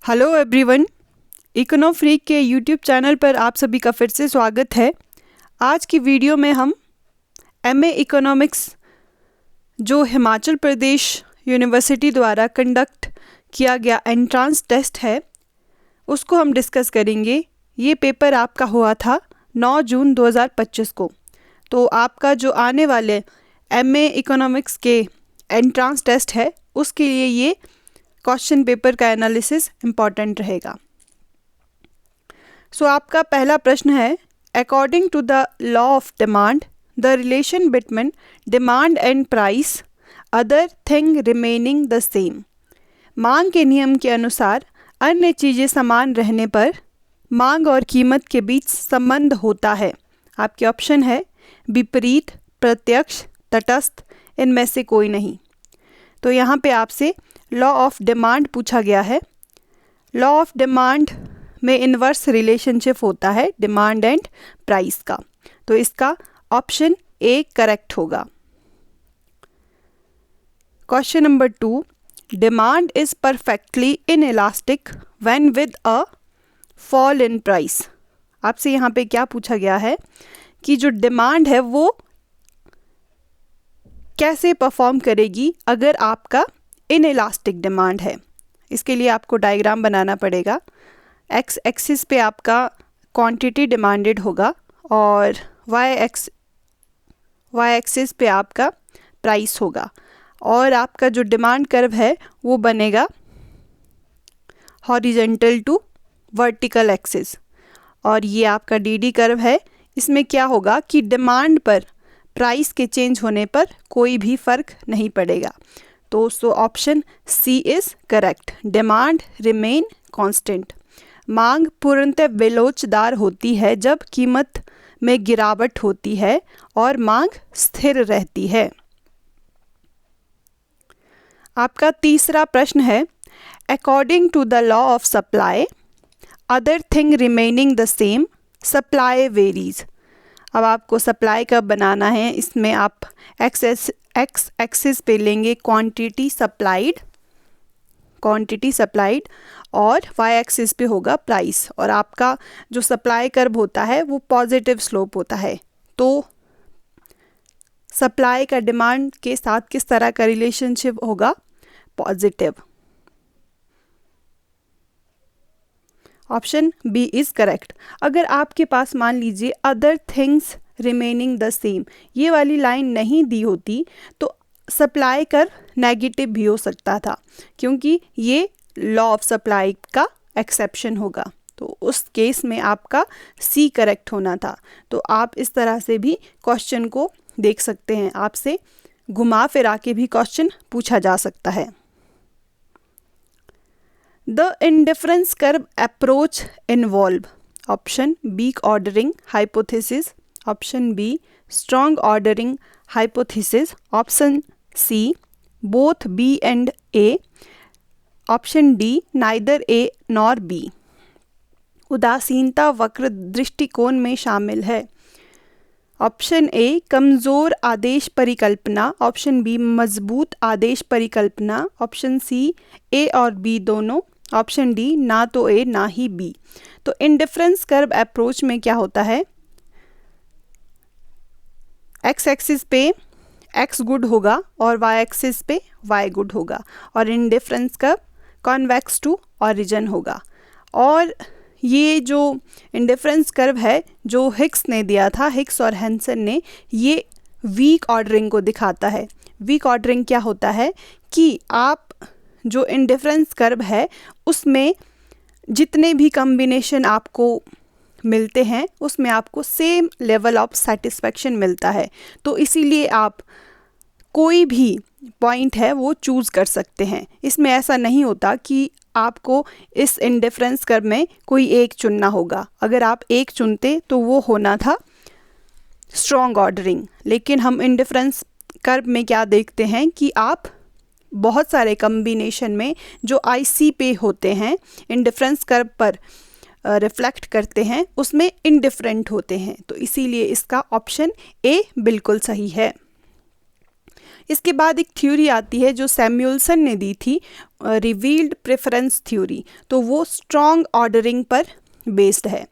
Hello everyone, इकोनो freak के YouTube channel पर आप सभी का फिर से स्वागत है। आज की वीडियो में हम एमए इकोनॉमिक्स जो हिमाचल प्रदेश यूनिवर्सिटी द्वारा कंडक्ट किया गया एंट्रेंस टेस्ट है उसको हम डिस्कस करेंगे। ये पेपर आपका हुआ था 9 जून 2025 को। तो आपका जो आने वाले एमए इकोनॉमिक्स के एंट्रेंस टेस्ट है उसके लिए ये क्वेश्चन पेपर का एनालिसिस इम्पॉर्टेंट रहेगा। सो आपका पहला प्रश्न है, according to the law of demand the relation between demand and price other thing remaining the same. मांग के नियम के अनुसार अन्य चीज़ें समान रहने पर मांग और कीमत के बीच संबंध होता है। आपके ऑप्शन है विपरीत, प्रत्यक्ष, तटस्थ, इनमें से कोई नहीं। तो यहाँ पे आपसे लॉ ऑफ डिमांड पूछा गया है। लॉ ऑफ डिमांड में इन्वर्स रिलेशनशिप होता है डिमांड एंड प्राइस का। तो इसका ऑप्शन ए करेक्ट होगा। Question number 2, demand is perfectly inelastic when with a fall in price. आपसे यहाँ पे क्या पूछा गया है कि जो डिमांड है वो कैसे परफॉर्म करेगी अगर आपका इनइलास्टिक डिमांड है। इसके लिए आपको डायग्राम बनाना पड़ेगा। एक्स एक्सिस पे आपका क्वांटिटी डिमांडेड होगा और वाई एक्सिस पे आपका प्राइस होगा और आपका जो डिमांड कर्व है वो बनेगा हॉरिजेंटल टू वर्टिकल एक्सिस और ये आपका डीडी कर्व है। इसमें क्या होगा कि डिमांड पर प्राइस के चेंज होने पर कोई भी फर्क नहीं पड़ेगा। तो option C is correct, demand remain constant. मांग पूर्णतः बेलोचदार होती है जब कीमत में गिरावट होती है और मांग स्थिर रहती है। आपका तीसरा प्रश्न है, according to the law of supply other thing remaining the same supply varies. अब आपको सप्लाई कब बनाना है, इसमें आप एक्स एक्सिस पे लेंगे क्वांटिटी सप्लाइड और वाई एक्सिस पे होगा प्राइस और आपका जो सप्लाई कर्व होता है वो पॉजिटिव स्लोप होता है। तो सप्लाई का डिमांड के साथ किस तरह का रिलेशनशिप होगा, positive. Option B is correct. अगर आपके पास मान लीजिए other things remaining the same ये वाली लाइन नहीं दी होती तो सप्लाई कर नेगेटिव भी हो सकता था, क्योंकि ये लॉ ऑफ सप्लाई का एक्सेप्शन होगा। तो उस केस में आपका सी करेक्ट होना था। तो आप इस तरह से भी क्वेश्चन को देख सकते हैं, आपसे घुमा फिरा के भी क्वेश्चन पूछा जा सकता है। The indifference curve approach involve option B ordering hypothesis, option B strong ordering hypothesis, option C both B and A, option D neither A nor B। उदासीनता वक्र दृष्टिकोण में शामिल है। ऑप्शन ए कमज़ोर आदेश परिकल्पना, ऑप्शन बी मजबूत आदेश परिकल्पना, ऑप्शन सी ए और बी दोनों, ऑप्शन डी ना तो ए ना ही बी। तो इंडिफरेंस कर्व अप्रोच में क्या होता है, एक्स एक्सिस पे एक्स गुड होगा और वाई एक्सिस पे वाई गुड होगा और indifference curve convex to origin होगा। और ये जो इंडिफरेंस कर्व है जो हिक्स ने दिया था, हिक्स और हैंसन ने, ये वीक ऑर्डरिंग को दिखाता है। वीक ऑर्डरिंग क्या होता है कि आप जो इंडिफरेंस कर्व है उसमें जितने भी कॉम्बिनेशन आपको मिलते हैं उसमें आपको सेम लेवल ऑफ सेटिस्फेक्शन मिलता है। तो इसीलिए आप कोई भी पॉइंट है वो चूज़ कर सकते हैं। इसमें ऐसा नहीं होता कि आपको इस इंडिफरेंस कर्व में कोई एक चुनना होगा। अगर आप एक चुनते तो वो होना था स्ट्रॉन्ग ऑर्डरिंग। लेकिन हम इंडिफरेंस कर्व में क्या देखते हैं कि आप बहुत सारे कॉम्बिनेशन में जो आईसी पे होते हैं, इंडिफरेंस कर्व पर रिफ्लेक्ट करते हैं, उसमें इंडिफरेंट होते हैं। तो इसीलिए इसका ऑप्शन ए बिल्कुल सही है। इसके बाद एक थ्योरी आती है जो सैमुअल्सन ने दी थी, रिवील्ड प्रेफरेंस थ्योरी, तो वो स्ट्रॉन्ग ऑर्डरिंग पर बेस्ड है।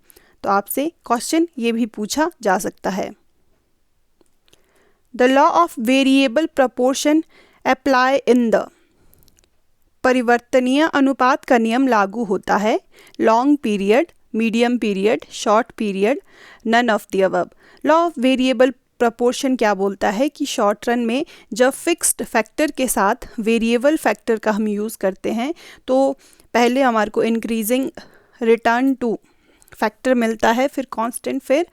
तो आपसे क्वेश्चन ये भी पूछा जा सकता है। The law of variable proportion apply in the, परिवर्तनीय अनुपात का नियम लागू होता है long period, medium period, short period, none of the above. Law of variable proportion क्या बोलता है कि शॉर्ट रन में जब फिक्स्ड फैक्टर के साथ वेरिएबल फैक्टर का हम यूज़ करते हैं तो पहले हमारे को इंक्रीजिंग रिटर्न टू फैक्टर मिलता है, फिर कांस्टेंट, फिर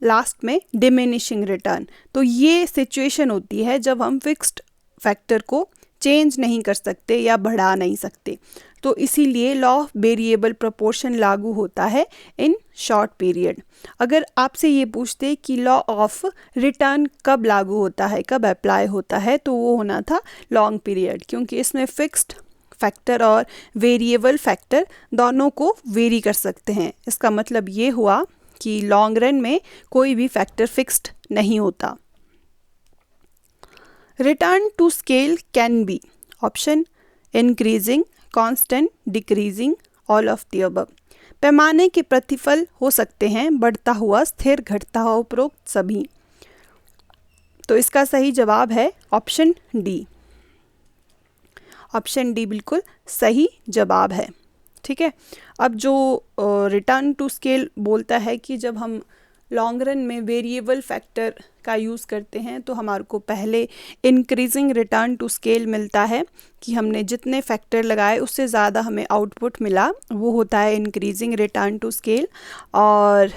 लास्ट में डिमिनिशिंग रिटर्न। तो ये सिचुएशन होती है जब हम फिक्स्ड फैक्टर को चेंज नहीं कर सकते या बढ़ा नहीं सकते, तो इसीलिए लॉ ऑफ वेरिएबल प्रोपोर्शन लागू होता है इन शॉर्ट पीरियड। अगर आपसे ये पूछते कि लॉ ऑफ रिटर्न कब लागू होता है, कब अप्लाई होता है, तो वो होना था लॉन्ग पीरियड, क्योंकि इसमें फिक्स्ड फैक्टर और वेरिएबल फैक्टर दोनों को वेरी कर सकते हैं। इसका मतलब ये हुआ कि लॉन्ग रन में कोई भी फैक्टर फिक्स्ड नहीं होता। Return to scale can be option increasing, constant, decreasing, all of the above. पैमाने के प्रतिफल हो सकते हैं बढ़ता हुआ, स्थिर, घटता हुआ, उपरोक्त सभी। तो इसका सही जवाब है ऑप्शन डी। ऑप्शन डी बिल्कुल सही जवाब है। ठीक है, अब जो रिटर्न टू स्केल बोलता है कि जब हम लॉन्ग रन में वेरिएबल फैक्टर का यूज़ करते हैं तो हमारे को पहले इंक्रीजिंग रिटर्न टू स्केल मिलता है कि हमने जितने फैक्टर लगाए उससे ज़्यादा हमें आउटपुट मिला, वो होता है इंक्रीजिंग रिटर्न टू स्केल। और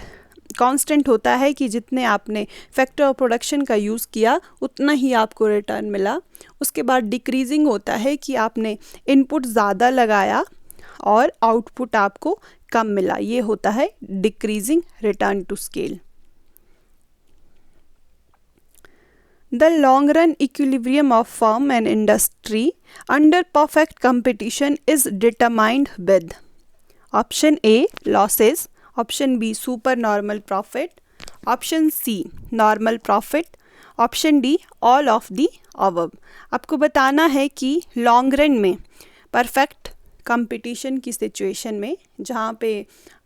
कांस्टेंट होता है कि जितने आपने फैक्टर ऑफ प्रोडक्शन का यूज़ किया उतना ही आपको रिटर्न मिला। उसके बाद डिक्रीजिंग होता है कि आपने इनपुट ज़्यादा लगाया और आउटपुट आपको कम मिला, ये होता है decreasing return to scale. The long run equilibrium of firm and industry under perfect competition is determined with option A losses, option B super normal profit, option C normal profit, option D all of the above. आपको बताना है कि long run में perfect competition की situation में जहाँ पे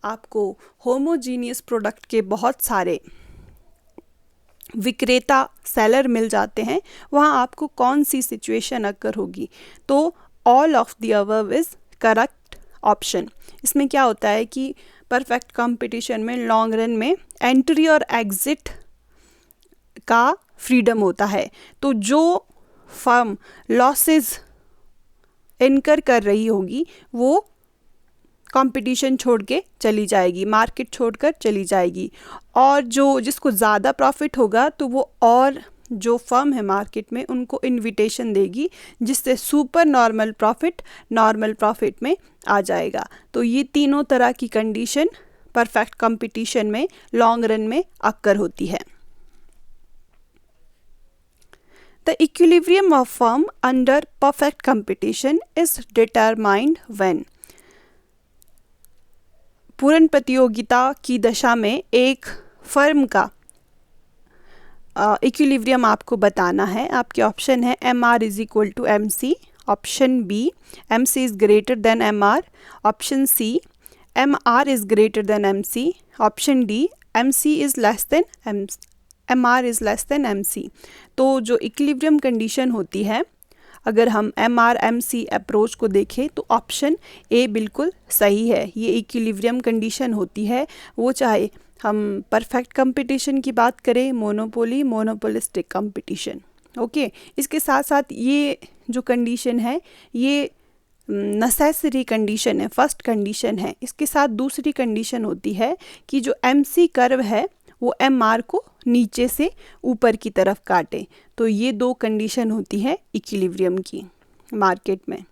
आपको होमोजीनियस प्रोडक्ट के बहुत सारे विक्रेता सेलर मिल जाते हैं, वहाँ आपको कौन सी सिचुएशन अकर होगी। तो all of the above is correct option. इसमें क्या होता है कि परफेक्ट कंपटीशन में लॉन्ग रन में एंट्री और एग्जिट का फ्रीडम होता है, तो जो फर्म लॉसेस इनकर कर रही होगी वो कंपटीशन छोड़ के चली जाएगी, मार्केट छोड़कर चली जाएगी, और जो जिसको ज़्यादा प्रॉफिट होगा तो वो और जो फर्म है मार्केट में उनको इनविटेशन देगी, जिससे सुपर नॉर्मल प्रॉफिट में आ जाएगा। तो ये तीनों तरह की कंडीशन परफेक्ट कंपटीशन में लॉन्ग रन में अक्कर होती है। The equilibrium of firm under perfect competition is determined when पूर्ण प्रतियोगिता की दशा में एक फर्म का इक्विलिब्रियम आपको बताना है। आपके ऑप्शन है MR is equal to MC, option B MC is greater than MR, option C MR is greater than MC, option D MC is less than MR is less than MC। तो जो equilibrium condition होती है, अगर हम MR MC approach को देखें तो option A बिल्कुल सही है। ये इक्विलिब्रियम कंडीशन होती है, वो चाहे हम परफेक्ट कंपटीशन की बात करें, मोनोपोली, मोनोपोलिस्टिक कंपटीशन। ओके, इसके साथ साथ ये जो कंडीशन है ये नेसेसरी कंडीशन है, फर्स्ट कंडीशन है। इसके साथ दूसरी कंडीशन होती है कि जो MC कर्व है वो MR को नीचे से ऊपर की तरफ काटे। तो ये दो कंडीशन होती है इक्विलिब्रियम की मार्केट में।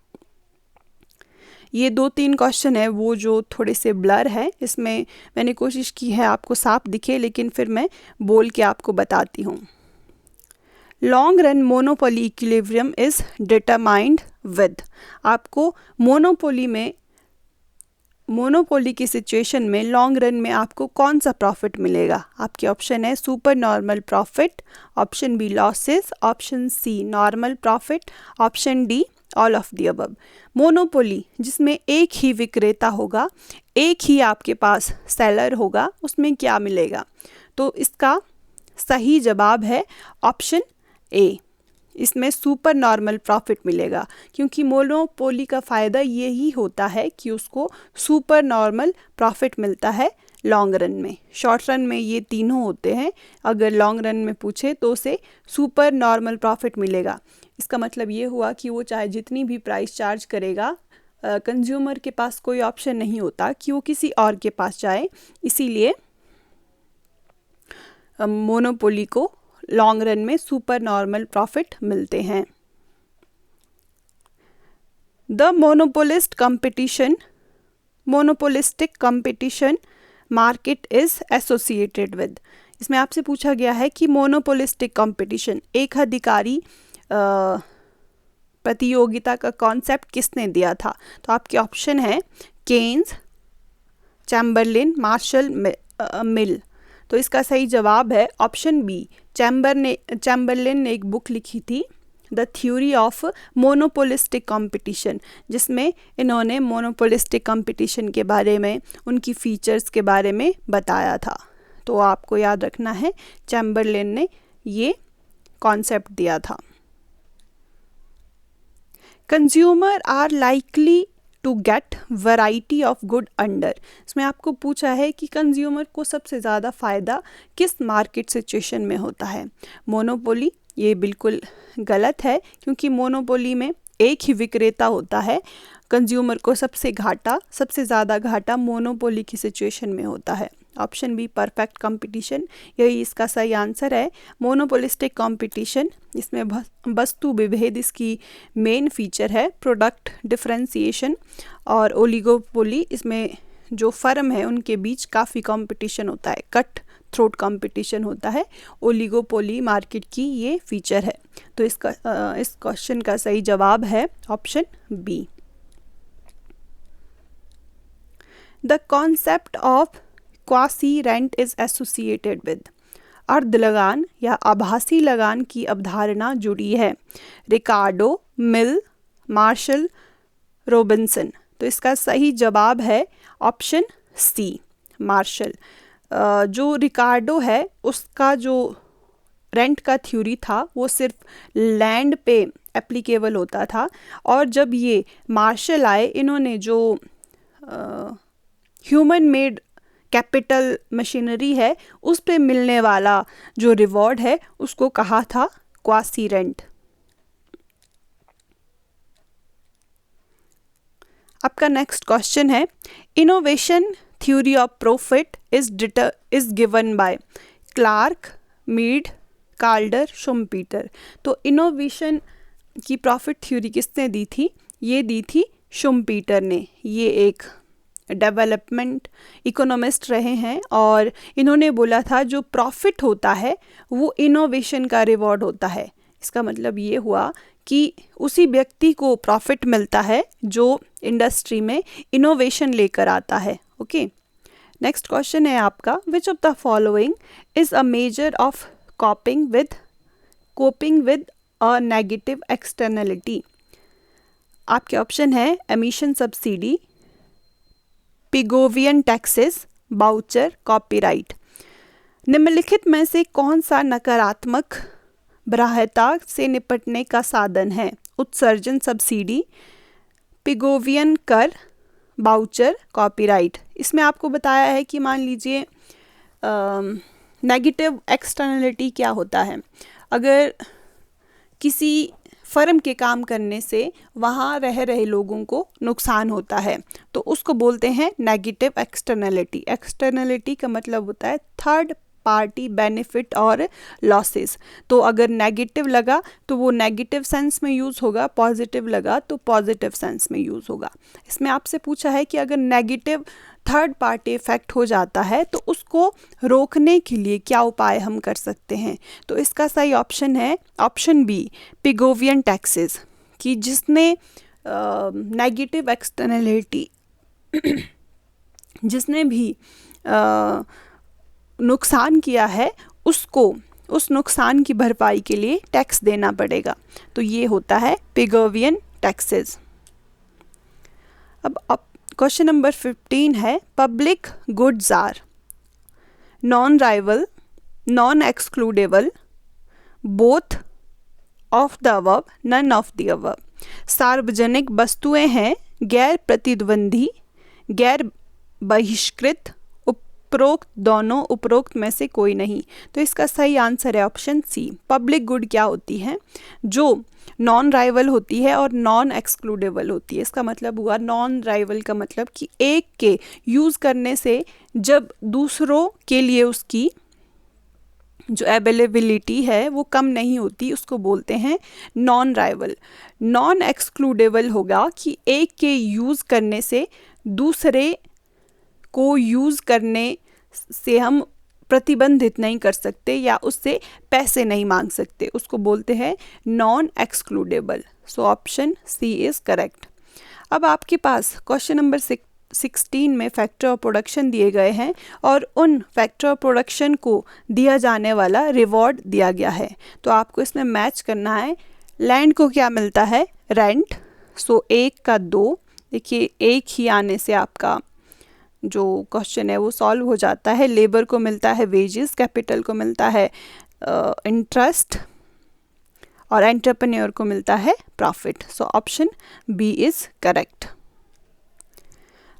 ये 2-3 क्वेश्चन है वो जो थोड़े से ब्लर है, इसमें मैंने कोशिश की है आपको साफ दिखे, लेकिन फिर मैं बोल के आपको बताती हूँ। Long run monopoly equilibrium is determined with, आपको मोनोपोली में मोनोपोली की सिचुएशन में लॉन्ग रन में आपको कौन सा प्रॉफिट मिलेगा? आपके ऑप्शन है super normal profit, option B losses, option C normal profit, option D all of the above. Monopoly जिसमें एक ही विक्रेता होगा, एक ही आपके पास सेलर होगा, उसमें क्या मिलेगा? तो इसका सही जवाब है ऑप्शन ए, इसमें सुपर नॉर्मल प्रॉफिट मिलेगा, क्योंकि मोनोपोली का फ़ायदा यही होता है कि उसको सुपर नॉर्मल प्रॉफिट मिलता है लॉन्ग रन में। शॉर्ट रन में ये तीनों होते हैं, अगर लॉन्ग रन में पूछे तो उसे सुपर नॉर्मल प्रॉफिट मिलेगा। इसका मतलब ये हुआ कि वो चाहे जितनी भी प्राइस चार्ज करेगा, कंज्यूमर के पास कोई ऑप्शन नहीं होता कि वो किसी और के पास जाए, इसीलिए मोनोपोली को लॉन्ग रन में सुपर नॉर्मल प्रॉफिट मिलते हैं। The monopolistic competition market is associated with. इसमें आपसे पूछा गया है कि मोनोपोलिस्टिक कंपटीशन, एक अधिकारी प्रतियोगिता का कॉन्सेप्ट किसने दिया था? तो आपके ऑप्शन है केन्स, चैम्बरलिन, मार्शल, मिल। तो इसका सही जवाब है ऑप्शन बी, चैम्बरलिन ने एक बुक लिखी थी the theory of monopolistic competition, जिसमें इन्होंने मोनोपोलिस्टिक कंपटीशन के बारे में, उनकी फीचर्स के बारे में बताया था। तो आपको याद रखना है चैम्बरलिन ने ये कॉन्सेप्ट दिया था। Consumer are likely to get variety of good under. इसमें आपको पूछा है कि कंज्यूमर को सबसे ज़्यादा फ़ायदा किस मार्केट सिचुएशन में होता है? मोनोपोली, ये बिल्कुल गलत है, क्योंकि मोनोपोली में एक ही विक्रेता होता है। कंज्यूमर को सबसे ज़्यादा घाटा मोनोपोली की सिचुएशन में होता है। ऑप्शन बी परफेक्ट कंपटीशन, यही इसका सही आंसर है। मोनोपोलिस्टिक कंपटीशन, इसमें वस्तु विभेद इसकी मेन फीचर है, प्रोडक्ट डिफरेंशिएशन। और ओलिगोपोली, इसमें जो फर्म है उनके बीच काफ़ी कंपटीशन होता है, कट थ्रोट कंपटीशन होता है। ओलिगोपोली मार्केट की ये फीचर है। तो इस क्वेश्चन का सही जवाब है option B. The concept of quasi rent is associated with. अर्ध लगान या आभासी लगान की अवधारणा जुड़ी है रिकार्डो, मिल, मार्शल, रॉबिन्सन। तो इसका सही जवाब है ऑप्शन सी, मार्शल। जो रिकार्डो है उसका जो रेंट का थ्योरी था वो सिर्फ लैंड पे एप्लीकेबल होता था, और जब ये मार्शल आए, इन्होंने जो ह्यूमन मेड कैपिटल मशीनरी है उस पे मिलने वाला जो रिवॉर्ड है उसको कहा था क्वासी रेंट। आपका नेक्स्ट क्वेश्चन है innovation theory of profit is given by Clark, Meade, Kaldor, Schumpeter. तो इनोवेशन की प्रॉफिट थ्योरी किसने दी थी? ये दी थी शुम्पीटर ने। ये एक डेवलपमेंट इकोनॉमिस्ट रहे हैं, और इन्होंने बोला था जो प्रॉफिट होता है वो इनोवेशन का रिवॉर्ड होता है। इसका मतलब ये हुआ कि उसी व्यक्ति को प्रॉफिट मिलता है जो इंडस्ट्री में इनोवेशन लेकर आता है। ओके, नेक्स्ट क्वेश्चन है आपका, which of the following is a measure of coping with a negative externality. आपके ऑप्शन है emission subsidy, Pigovian taxes, voucher, copyright. निम्नलिखित में से कौन सा नकारात्मक बाह्यता से निपटने का साधन है? उत्सर्जन सब्सिडी, पिगोवियन कर, बाउचर, कॉपीराइट। इसमें आपको बताया है कि मान लीजिए नेगेटिव एक्सटर्नलिटी क्या होता है। अगर किसी फर्म के काम करने से वहाँ रह रहे लोगों को नुकसान होता है तो उसको बोलते हैं नेगेटिव एक्सटर्नलिटी। एक्सटर्नलिटी का मतलब होता है थर्ड पार्टी बेनिफिट और लॉसेस। तो अगर नेगेटिव लगा तो वो नेगेटिव सेंस में यूज़ होगा, पॉजिटिव लगा तो पॉजिटिव सेंस में यूज़ होगा। इसमें आपसे पूछा है कि अगर नेगेटिव थर्ड पार्टी इफेक्ट हो जाता है तो उसको रोकने के लिए क्या उपाय हम कर सकते हैं? तो इसका सही ऑप्शन है ऑप्शन बी, पिगोवियन टैक्सेस, कि जिसने नेगेटिव एक्सटर्नलिटी जिसने भी नुकसान किया है उसको उस नुकसान की भरपाई के लिए टैक्स देना पड़ेगा। तो ये होता है पिगोवियन टैक्सेस। अब क्वेश्चन नंबर 15 है, public goods are non rival, non excludable, both of the above, none of the above. सार्वजनिक वस्तुएं हैं, गैर प्रतिद्वंदी, गैर बहिष्कृत, उपरोक्त दोनों, उपरोक्त में से कोई नहीं। तो इसका सही आंसर है ऑप्शन सी। पब्लिक गुड क्या होती है? जो नॉन राइवल होती है और नॉन एक्सक्लूडेबल होती है। इसका मतलब हुआ, नॉन राइवल का मतलब कि एक के यूज़ करने से जब दूसरों के लिए उसकी जो अवेलेबिलिटी है वो कम नहीं होती, उसको बोलते हैं नॉन राइवल। नॉन एक्सक्लूडेबल होगा कि एक के यूज़ करने से दूसरे को यूज़ करने से हम प्रतिबंधित नहीं कर सकते या उससे पैसे नहीं मांग सकते, उसको बोलते हैं non excludable. So option C is correct. अब आपके पास क्वेश्चन नंबर 16 में फैक्टर ऑफ प्रोडक्शन दिए गए हैं और उन फैक्टर ऑफ प्रोडक्शन को दिया जाने वाला रिवॉर्ड दिया गया है। तो आपको इसमें मैच करना है। लैंड को क्या मिलता है? रेंट। सो 1 का 2, देखिए एक ही आने से आपका जो क्वेश्चन है वो सॉल्व हो जाता है। लेबर को मिलता है वेजेस, कैपिटल को मिलता है इंटरेस्ट और एंटरप्रेन्योर को मिलता है profit. So option B is correct.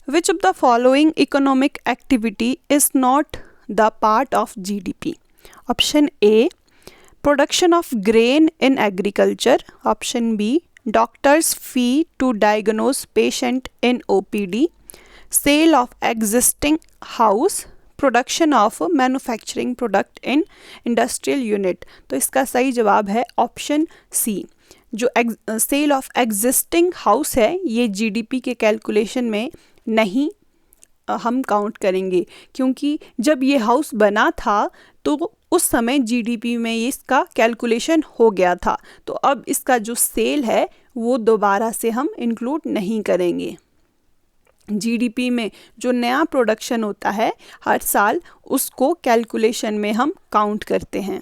Which of the following economic activity is not the part of GDP? Option A, production of grain in agriculture. Option B, doctor's fee to diagnose patient in OPD. Sale of existing house. Production of manufacturing product in industrial unit. तो इसका सही जवाब है option C. जो cell of existing house है ये GDP के calculation में नहीं हम काउंट करेंगे, क्योंकि जब ये हाउस बना था तो उस समय जीडीपी में इसका कैलकुलेशन हो गया था। तो अब इसका जो सेल है वो दोबारा से हम इंक्लूड नहीं करेंगे। जीडीपी में जो नया प्रोडक्शन होता है हर साल उसको कैलकुलेशन में हम काउंट करते हैं।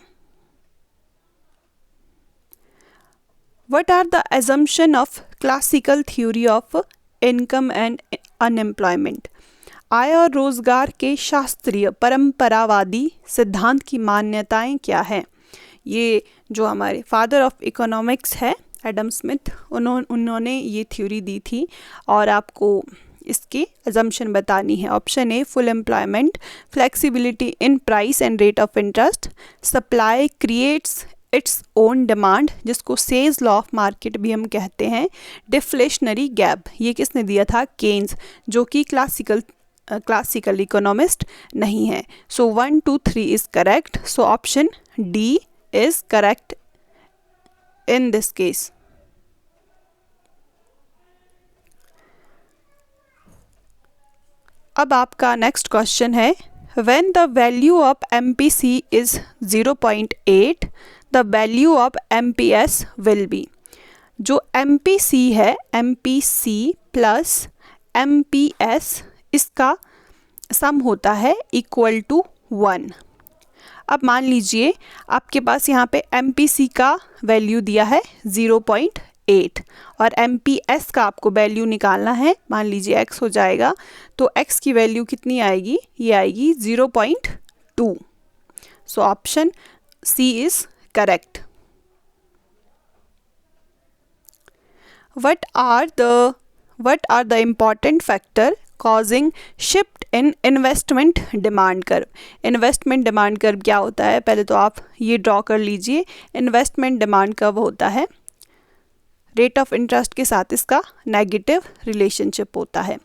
What are the assumption of classical theory of income and unemployment? आय और रोजगार के शास्त्रीय परंपरावादी सिद्धांत की मान्यताएं क्या हैं? ये जो हमारे फादर ऑफ इकोनॉमिक्स है एडम स्मिथ, उन्होंने ये थ्योरी दी थी और आपको इसकी अजम्पशन बतानी है। Option A, full employment, flexibility in price and rate of interest, supply creates its own demand, जिसको सेज लॉ ऑफ मार्केट भी हम कहते हैं, डिफ्लेशनरी गैप। ये किसने दिया था? केन्स, जो कि क्लासिकल इकोनॉमिस्ट नहीं है। सो 1, 2, 3 is correct. So option D is correct in this case. अब आपका नेक्स्ट क्वेश्चन है, when the value of MPC is 0.8 the value of MPS will be. जो MPC है, MPC प्लस MPS, इसका सम होता है इक्वल टू 1। अब मान लीजिए आपके पास यहाँ पे MPC का वैल्यू दिया है 0.8 और MPS का आपको वैल्यू निकालना है, मान लीजिए x हो जाएगा, तो x की वैल्यू कितनी आएगी? ये आएगी 0.2। So option C is correct. What are the important factor causing shift in investment demand curve? Investment demand curve क्या होता है? पहले तो आप ये ड्रॉ कर लीजिए। इन्वेस्टमेंट डिमांड कर्व होता है रेट ऑफ इंटरेस्ट के साथ इसका नेगेटिव रिलेशनशिप होता है।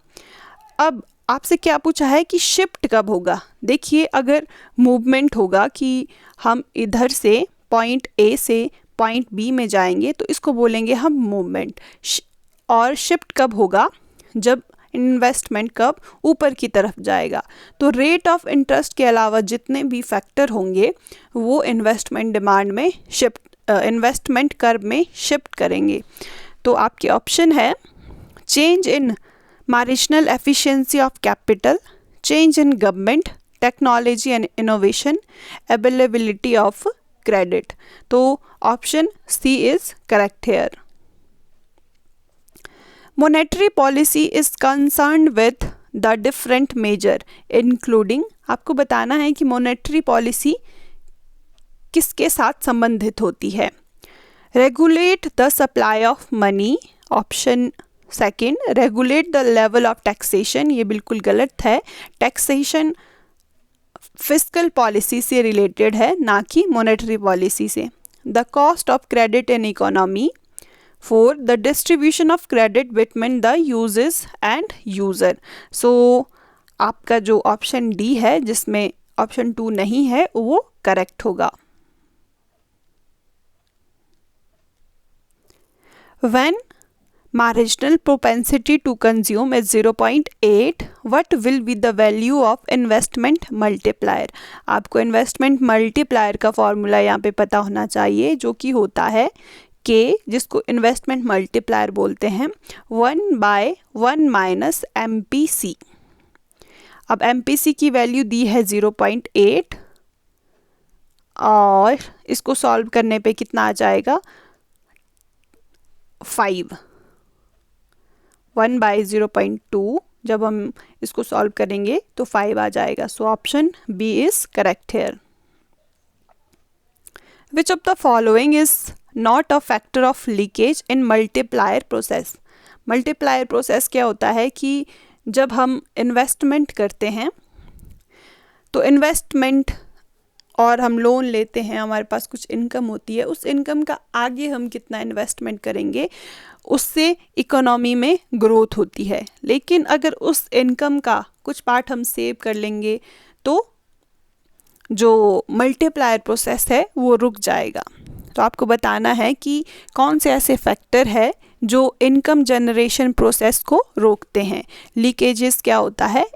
अब आपसे क्या पूछा है कि शिफ्ट कब होगा? देखिए, अगर मूवमेंट होगा कि हम इधर से पॉइंट ए से पॉइंट बी में जाएंगे तो इसको बोलेंगे हम मूवमेंट। और शिफ्ट कब होगा? जब इन्वेस्टमेंट कब ऊपर की तरफ जाएगा। तो रेट ऑफ इंटरेस्ट के अलावा जितने भी फैक्टर होंगे वो इन्वेस्टमेंट डिमांड में इन्वेस्टमेंट कर्व में शिफ्ट करेंगे। तो आपके ऑप्शन है change in marginal efficiency of capital, change in government, technology and innovation, availability of credit. तो option C is correct here. Monetary policy is concerned with the different measure including, आपको बताना है कि monetary policy किसके साथ संबंधित होती है। Regulate the supply of money, option second. Regulate the level of taxation, ये बिल्कुल गलत है। टैक्सेशन फिस्कल पॉलिसी से रिलेटेड है, ना कि मॉनेटरी पॉलिसी से। The cost of credit in economy. 4. The distribution of credit between the users and user. So आपका जो ऑप्शन डी है, जिसमें ऑप्शन 2 नहीं है, वो करेक्ट होगा। When marginal propensity to consume is 0.8, what will be the value of investment multiplier? आपको investment multiplier का फॉर्मूला यहाँ पे पता होना चाहिए, जो कि होता है K, जिसको investment multiplier बोलते हैं, 1/1 माइनस MPC। अब MPC की वैल्यू दी है 0.8 और इसको सॉल्व करने पे कितना आ जाएगा, 5। 1/0.2 जब हम इसको सॉल्व करेंगे तो 5 आ जाएगा। So option B is correct here. Which of the following is not a factor of leakage in multiplier process. Multiplier process क्या होता है कि जब हम इन्वेस्टमेंट करते हैं तो इन्वेस्टमेंट और हम लोन लेते हैं, हमारे पास कुछ इनकम होती है, उस इनकम का आगे हम कितना इन्वेस्टमेंट करेंगे उससे इकोनॉमी में ग्रोथ होती है। लेकिन अगर उस इनकम का कुछ पार्ट हम सेव कर लेंगे तो जो मल्टीप्लायर प्रोसेस है वो रुक जाएगा। तो आपको बताना है कि कौन से ऐसे फैक्टर है जो इनकम जनरेशन प्रोसेस को रोकते हैं। लीकेजेस क्या होता है,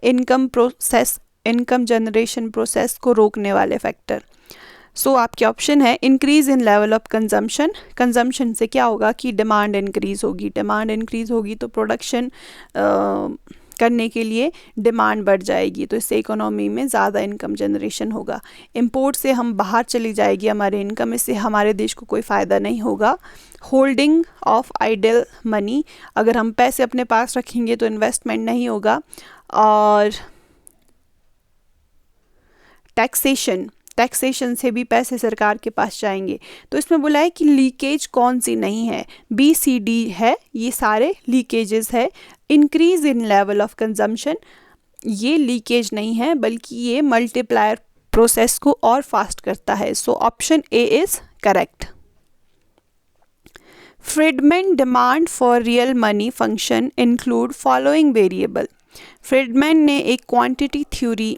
इनकम जनरेशन प्रोसेस को रोकने वाले फैक्टर। सो आपके ऑप्शन है increase in level of consumption. Consumption से क्या होगा कि डिमांड इंक्रीज होगी, डिमांड इंक्रीज होगी तो प्रोडक्शन करने के लिए डिमांड बढ़ जाएगी, तो इससे इकोनॉमी में ज़्यादा इनकम जनरेशन होगा। इंपोर्ट से हम बाहर चली जाएगी हमारे इनकम, इससे हमारे देश को कोई फ़ायदा नहीं होगा। होल्डिंग ऑफ आइडल मनी, अगर हम पैसे अपने पास रखेंगे तो इन्वेस्टमेंट नहीं होगा। और टैक्सेशन से भी पैसे सरकार के पास जाएंगे। तो इसमें बोला है कि लीकेज कौन सी नहीं है, BCD है, ये सारे लीकेजेस है। Increase in level of consumption, ये लीकेज नहीं है बल्कि ये मल्टीप्लायर प्रोसेस को और फास्ट करता है। So option A is correct. Friedman demand for real money function include following variable. Friedman ने एक क्वांटिटी थ्योरी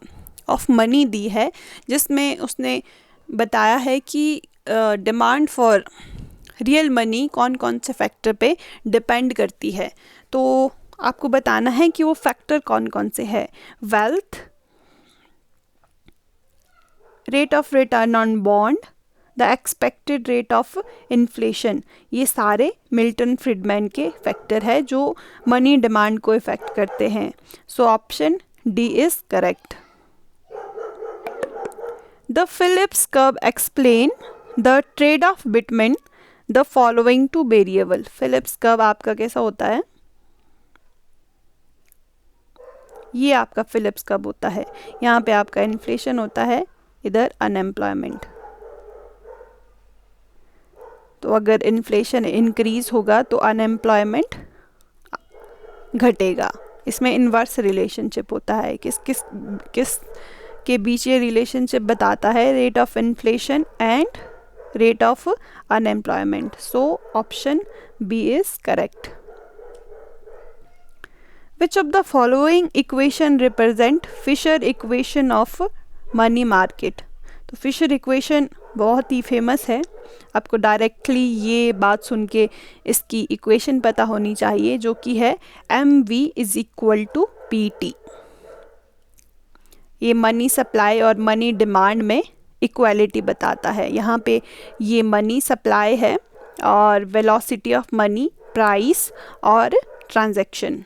ऑफ मनी दी है, जिसमें उसने बताया है कि डिमांड फॉर रियल मनी कौन कौन से फैक्टर पे डिपेंड करती है। तो आपको बताना है कि वो फैक्टर कौन कौन से है। Wealth, rate of return on bond, the expected rate of inflation, ये सारे मिल्टन फ्रीडमैन के फैक्टर है जो मनी डिमांड को इफेक्ट करते हैं। So option D is correct. The Phillips curve explain the trade-off between the following two variable। Phillips curve आपका कैसा होता है, ये आपका Phillips curve होता है। यहाँ पे आपका इन्फ्लेशन होता है, इधर अनएम्प्लॉयमेंट। तो अगर इन्फ्लेशन इंक्रीज होगा तो अनएम्प्लॉयमेंट घटेगा। इसमें इन्वर्स रिलेशनशिप होता है, किस के बीच ये रिलेशनशिप बताता है, rate of inflation and rate of unemployment. So option B is correct. Which of the following equation represent Fisher equation of money market. तो फिशर इक्वेशन बहुत ही फेमस है, आपको डायरेक्टली ये बात सुन के इसकी इक्वेशन पता होनी चाहिए, जो कि है MV is equal to PT। ये मनी सप्लाई और मनी डिमांड में इक्वालिटी बताता है। यहाँ पे ये मनी सप्लाई है और वेलोसिटी ऑफ मनी, प्राइस और transaction.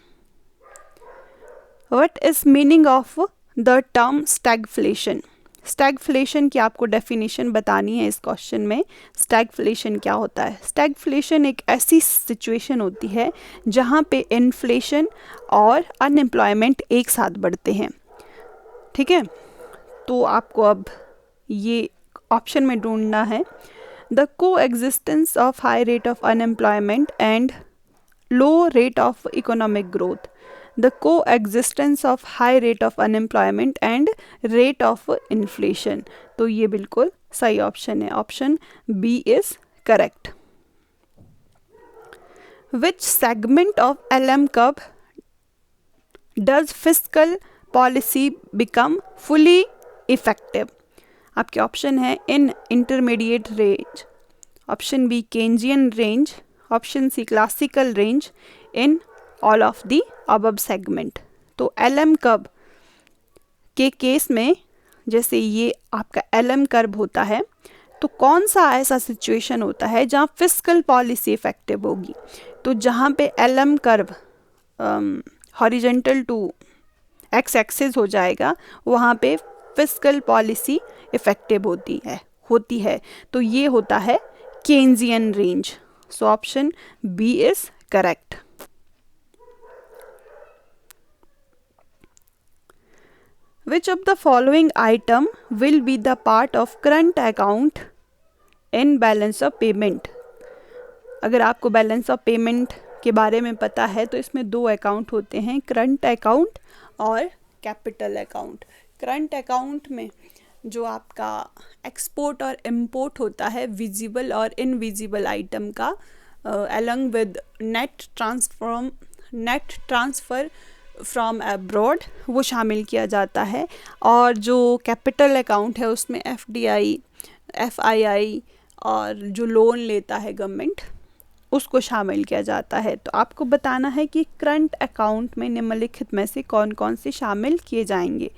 What is meaning of the term stagflation. Stagflation की आपको डेफिनेशन बतानी है इस क्वेश्चन में। स्टैगफ्लेशन क्या होता है? स्टैगफ्लेशन एक ऐसी सिचुएशन होती है जहाँ पे इन्फ्लेशन और अनएम्प्लॉयमेंट एक साथ बढ़ते हैं। ठीक है, तो आपको अब ये ऑप्शन में ढूंढना है the coexistence of high rate of unemployment and low rate of economic growth. The coexistence of high rate of unemployment and rate of inflation. तो ये बिल्कुल सही ऑप्शन है, option B is correct. Which segment of LM curve does fiscal policy become fully effective? आपके option है in intermediate range, option B Keynesian range, option C classical range, in all of the above segment. तो LM curve के case में जैसे ये आपका LM curve होता है, तो कौन सा ऐसा सिचुएशन होता है जहाँ फिस्कल पॉलिसी इफेक्टिव होगी? तो जहाँ पे LM curve horizontal to X axis हो जाएगा, वहाँ पे फिस्कल पॉलिसी इफेक्टिव होती है। तो ये होता है Keynesian range. So option B is correct. Which of the following item will be the part of current account in balance of payment? अगर आपको बैलेंस ऑफ पेमेंट के बारे में पता है तो इसमें दो अकाउंट होते हैं, करंट अकाउंट और कैपिटल अकाउंट। करंट अकाउंट में जो आपका एक्सपोर्ट और इम्पोर्ट होता है विजिबल और इनविजिबल आइटम का, along with net transfer from abroad, वो शामिल किया जाता है। और जो कैपिटल अकाउंट है उसमें एफडीआई, एफआईआई और जो लोन लेता है गवर्नमेंट, उसको शामिल किया जाता है। तो आपको बताना है कि करंट अकाउंट में निम्नलिखित में से कौन कौन से शामिल किए जाएंगे?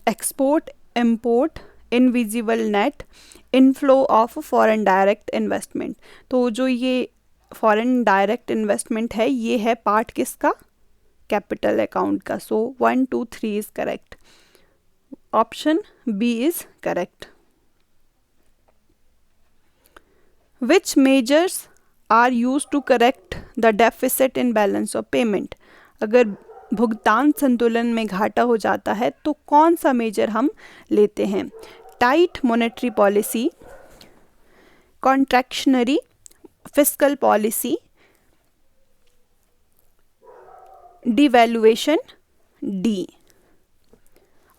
Export, import, invisible net, inflow of foreign direct investment. तो जो ये फॉरेन डायरेक्ट इन्वेस्टमेंट है, ये है पार्ट किसका? कैपिटल अकाउंट का। So 1, 2, 3 is correct, option B is correct. Which measures are use to correct the deficit in balance of payment? अगर भुगतान संतुलन में घाटा हो जाता है तो कौन सा मेजर हम लेते हैं? Tight monetary policy, contractionary fiscal policy, devaluation, D,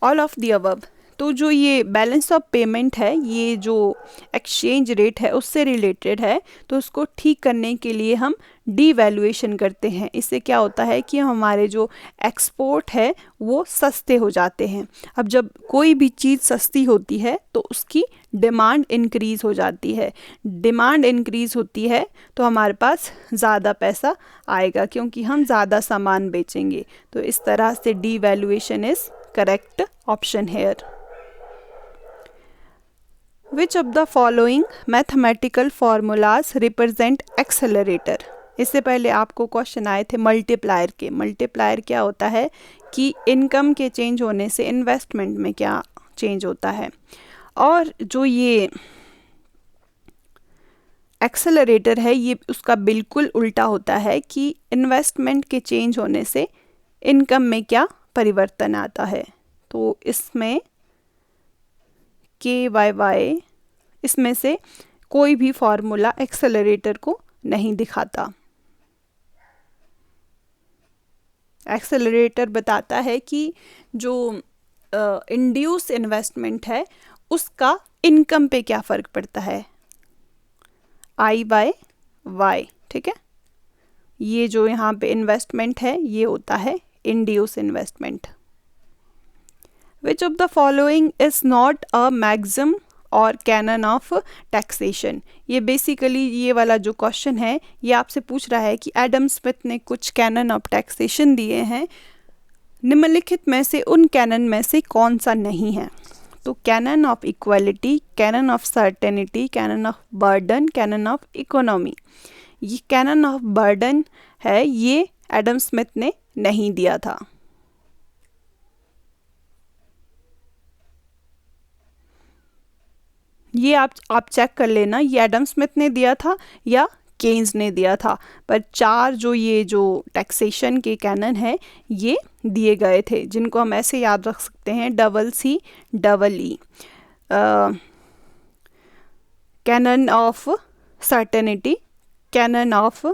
all of the above. तो जो ये बैलेंस ऑफ पेमेंट है, ये जो एक्सचेंज रेट है उससे रिलेटेड है, तो उसको ठीक करने के लिए हम डिवैल्यूएशन करते हैं। इससे क्या होता है कि हमारे जो एक्सपोर्ट है वो सस्ते हो जाते हैं। अब जब कोई भी चीज़ सस्ती होती है तो उसकी डिमांड इंक्रीज़ हो जाती है। डिमांड इंक्रीज़ होती है तो हमारे पास ज़्यादा पैसा आएगा क्योंकि हम ज़्यादा सामान बेचेंगे। तो इस तरह से devaluation is correct option here. Which of the following mathematical formulas represent accelerator? इससे पहले आपको क्वेश्चन आए थे मल्टीप्लायर के। मल्टीप्लायर क्या होता है कि इनकम के चेंज होने से इन्वेस्टमेंट में क्या चेंज होता है, और जो ये एक्सेलरेटर है ये उसका बिल्कुल उल्टा होता है कि इन्वेस्टमेंट के चेंज होने से इनकम में क्या परिवर्तन आता है। तो इसमें KYY इसमें से कोई भी फॉर्मूला एक्सेलरेटर को नहीं दिखाता। एक्सेलरेटर बताता है कि जो इंड्यूस इन्वेस्टमेंट है उसका इनकम पे क्या फ़र्क पड़ता है, IY। ठीक है, ये जो यहाँ पे इन्वेस्टमेंट है ये होता है induce investment. Which of the following is not a maxim और कैनन ऑफ टैक्सेशन? ये बेसिकली ये वाला जो क्वेश्चन है ये आपसे पूछ रहा है कि एडम स्मिथ ने कुछ कैनन ऑफ टैक्सेशन दिए हैं, निम्नलिखित में से उन कैनन में से कौन सा नहीं है? तो canon of equality, canon of certainty, canon of burden, canon of economy. ये कैनन ऑफ बर्डन है, ये एडम स्मिथ ने नहीं दिया था। ये आप चेक कर लेना, ये एडम स्मिथ ने दिया था या केन्स ने दिया था, पर 4 जो टैक्सेशन के कैनन है ये दिए गए थे, जिनको हम ऐसे याद रख सकते हैं CCEE, canon of certainty, canon of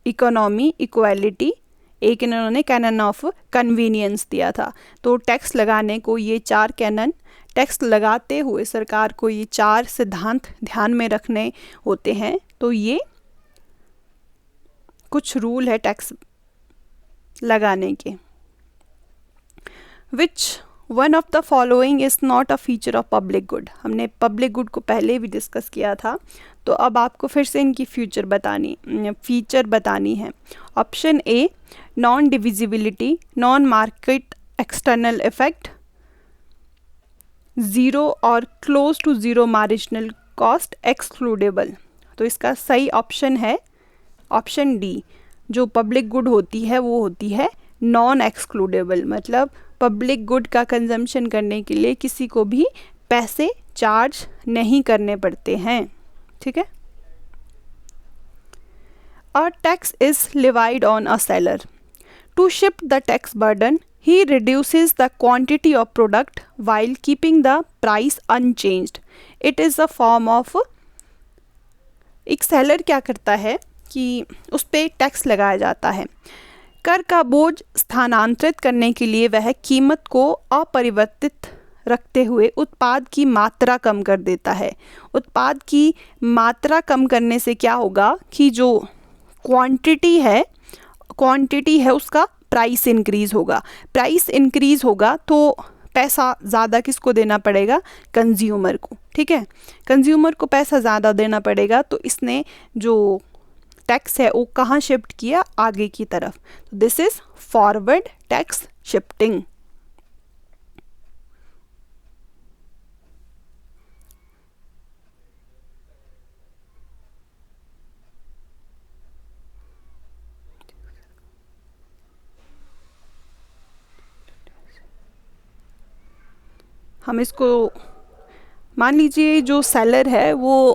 economy, equality, एक इन्होंने कैनन ऑफ कन्वीनियंस दिया था। तो टैक्स लगाने को ये 4 कैनन, टैक्स लगाते हुए सरकार को ये 4 सिद्धांत ध्यान में रखने होते हैं। तो ये कुछ रूल है टैक्स लगाने के। Which one of the following is not a feature of public good. हमने पब्लिक गुड को पहले भी डिस्कस किया था, तो अब आपको फिर से इनकी फीचर बतानी है। Option A, non divisibility, non market external effect, zero और close to zero marginal cost, excludable. तो इसका सही ऑप्शन है ऑप्शन डी। जो पब्लिक गुड होती है वो होती है नॉन एक्सक्लूडेबल, मतलब पब्लिक गुड का कंजम्पशन करने के लिए किसी को भी पैसे चार्ज नहीं करने पड़ते हैं। ठीक है। A tax is levied on a seller. To shift the tax burden, he reduces the quantity of product while keeping the price unchanged. It is a form of, एक सेलर क्या करता है कि उस पर टैक्स लगाया जाता है। कर का बोझ स्थानांतरित करने के लिए वह कीमत को अपरिवर्तित रखते हुए उत्पाद की मात्रा कम कर देता है। उत्पाद की मात्रा कम करने से क्या होगा कि जो क्वांटिटी है उसका प्राइस इंक्रीज़ होगा। प्राइस इंक्रीज़ होगा तो पैसा ज़्यादा किसको देना पड़ेगा? कंज्यूमर को। ठीक है, कंज्यूमर को पैसा ज़्यादा देना पड़ेगा, तो इसने जो टैक्स है वो कहाँ शिफ्ट किया? आगे की तरफ। This is forward tax shifting. हम इसको मान लीजिए जो सेलर है वो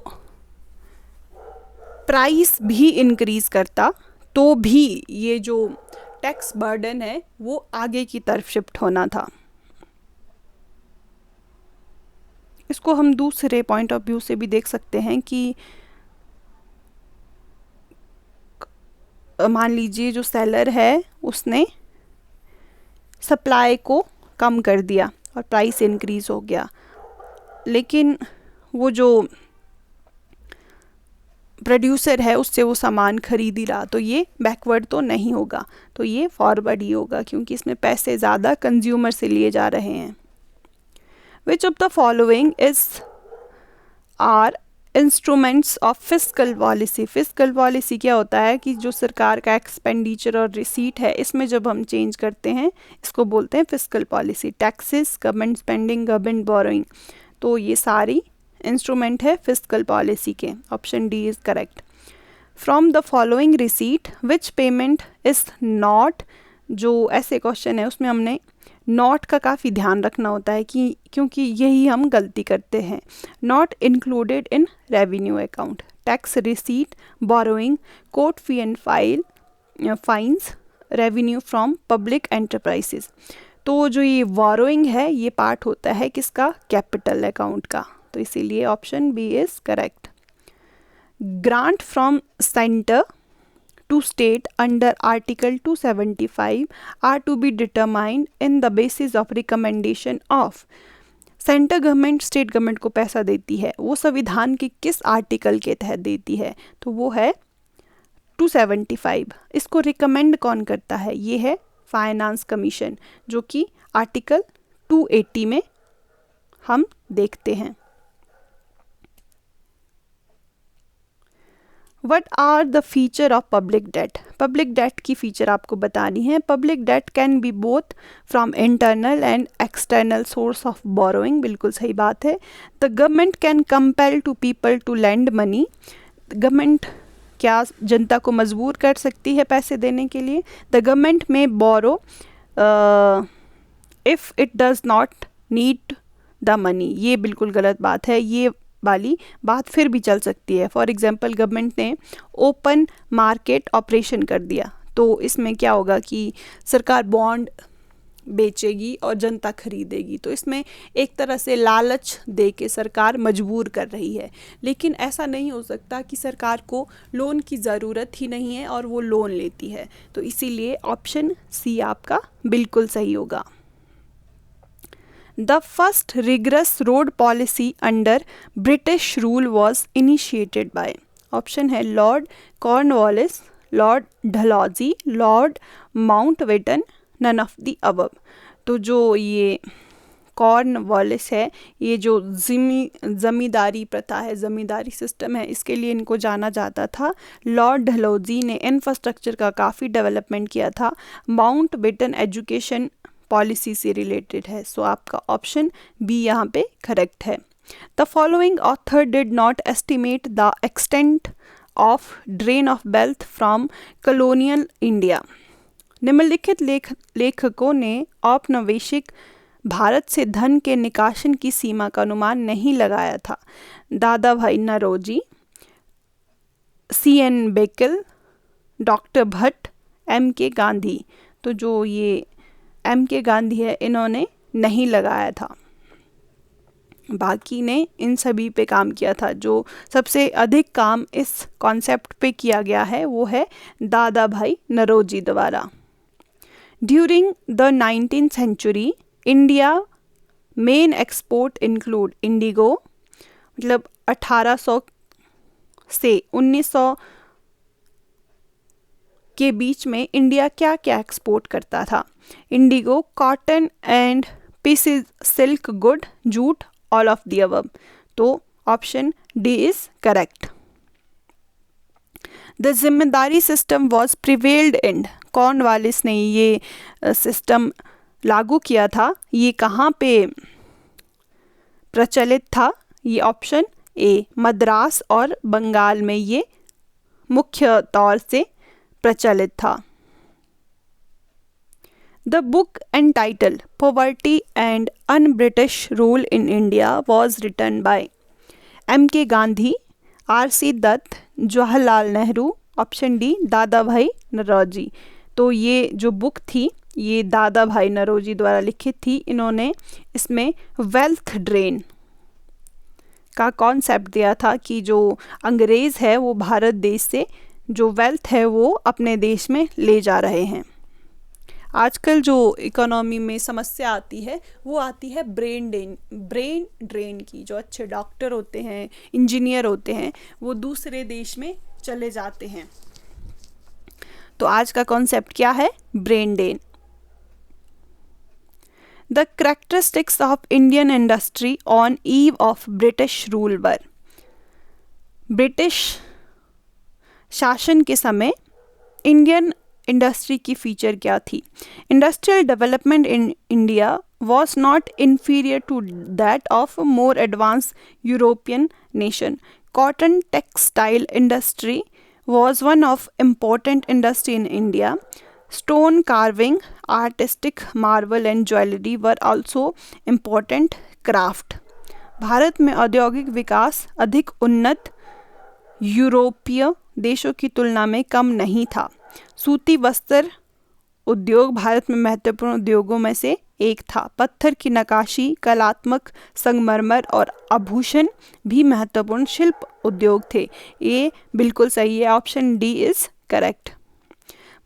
प्राइस भी इंक्रीज़ करता तो भी ये जो टैक्स बर्डन है वो आगे की तरफ शिफ्ट होना था। इसको हम दूसरे पॉइंट ऑफ व्यू से भी देख सकते हैं कि मान लीजिए जो सेलर है उसने सप्लाई को कम कर दिया और प्राइस इंक्रीज़ हो गया, लेकिन वो जो प्रोड्यूसर है उससे वो सामान खरीद ही रहा, तो ये बैकवर्ड तो नहीं होगा, तो ये फॉरवर्ड ही होगा क्योंकि इसमें पैसे ज़्यादा कंज्यूमर से लिए जा रहे हैं। Which of the following is are instruments of fiscal policy. Fiscal policy क्या होता है कि जो सरकार का एक्सपेंडिचर और रिसीट है इसमें जब हम चेंज करते हैं इसको बोलते हैं fiscal policy. Taxes, government spending, government borrowing, तो ये सारी इंस्ट्रूमेंट है फिस्कल पॉलिसी के। Option D is correct. From the following receipt which payment is not, जो ऐसे क्वेश्चन है उसमें हमने नॉट का काफ़ी ध्यान रखना होता है कि क्योंकि यही हम गलती करते हैं। Not included in revenue account, tax receipt, borrowing, court fee and fines, revenue from public enterprises. तो जो ये बोरोइंग है ये पार्ट होता है किसका? कैपिटल अकाउंट का, तो इसीलिए option B is correct. Grant from centre to state under Article 275 are to be determined in the basis of recommendation of। Centre government state government को पैसा देती है, वो संविधान के किस आर्टिकल के तहत देती है? तो वो है 275। इसको रिकमेंड कौन करता है? ये है फाइनेंस कमीशन, जो कि आर्टिकल 280 में हम देखते हैं। What are the feature of public debt? Public debt की फीचर आपको बतानी है। Public debt can be both from internal and external source of borrowing, बिल्कुल सही बात है। The government can compel to people to lend money, government क्या जनता को मजबूर कर सकती है पैसे देने के लिए? The government may borrow if it does not need the money, ये बिल्कुल गलत बात है। ये वाली बात फिर भी चल सकती है। फॉर एग्जांपल गवर्नमेंट ने ओपन मार्केट ऑपरेशन कर दिया, तो इसमें क्या होगा कि सरकार बॉन्ड बेचेगी और जनता खरीदेगी, तो इसमें एक तरह से लालच दे के सरकार मजबूर कर रही है। लेकिन ऐसा नहीं हो सकता कि सरकार को लोन की ज़रूरत ही नहीं है और वो लोन लेती है, तो इसीलिए ऑप्शन सी आपका बिल्कुल सही होगा। The first rigorous road policy under British rule was initiated by, option है Lord Cornwallis, Lord Dalhousie, Lord Mountbatten, none of the above. तो जो ये कॉर्नवालिस है, ये जो ज़मींदारी प्रथा है, ज़मींदारी सिस्टम है, इसके लिए इनको जाना जाता था। लॉर्ड डलहौजी ने इंफ्रास्ट्रक्चर का काफ़ी डेवलपमेंट किया था। माउंटबेटन एजुकेशन पॉलिसी से रिलेटेड है। सो आपका ऑप्शन बी यहाँ पे करेक्ट है। The following author did not estimate the extent of drain of wealth from colonial India. निम्नलिखित लेखकों ने औपनिवेशिक भारत से धन के निकासन की सीमा का अनुमान नहीं लगाया था। दादा भाई नौरोजी, C.N. बेकल, डॉक्टर भट्ट, M.K. गांधी। तो जो ये M.K. गांधी है, इन्होंने नहीं लगाया था, बाकी ने इन सभी पे काम किया था। जो सबसे अधिक काम इस कॉन्सेप्ट पे किया गया है वो है दादा भाई नौरोजी द्वारा। During the 19th century, India main export include indigo, मतलब 1800 से 1900 के बीच में इंडिया क्या क्या एक्सपोर्ट करता था? Indigo, cotton and pieces, silk, good, jute, all of the above. तो option D is correct. The जिम्मेदारी system was prevailed in, Cornwallis ने ये सिस्टम लागू किया था, ये कहाँ पे प्रचलित था? ये ऑप्शन ए, मद्रास और बंगाल में ये मुख्य तौर से प्रचलित था। The book entitle poverty and un British rule in India was written by M.K. Gandhi, R.C. Dutt, Jawaharlal Nehru, option D Dadabhai Naoroji. तो ये जो बुक थी ये दादा भाई नौरोजी द्वारा लिखित थी। इन्होंने इसमें वेल्थ ड्रेन का कॉन्सेप्ट दिया था कि जो अंग्रेज़ है वो भारत देश से जो वेल्थ है वो अपने देश में ले जा रहे हैं। आजकल जो इकोनॉमी में समस्या आती है वो आती है ब्रेन ड्रेन की। जो अच्छे डॉक्टर होते हैं, इंजीनियर होते हैं, वो दूसरे देश में चले जाते हैं। तो आज का कॉन्सेप्ट क्या है? Brain drain. The characteristics of Indian industry on eve of British rule were, British शासन के समय इंडियन इंडस्ट्री की फीचर क्या थी? Industrial development in India was not inferior to that of a more advanced European nation. Cotton textile industry was one of important industry in India. Stone carving, artistic marble and jewelry were also important craft. Bharat में औद्योगिक विकास अधिक उन्नत यूरोपीय देशों की तुलना में कम नहीं था। सूती वस्त्र उद्योग भारत में महत्वपूर्ण उद्योगों में से एक था। पत्थर की नक्काशी, कलात्मक संगमरमर और आभूषण भी महत्वपूर्ण शिल्प उद्योग थे। ये बिल्कुल सही है, option D is correct.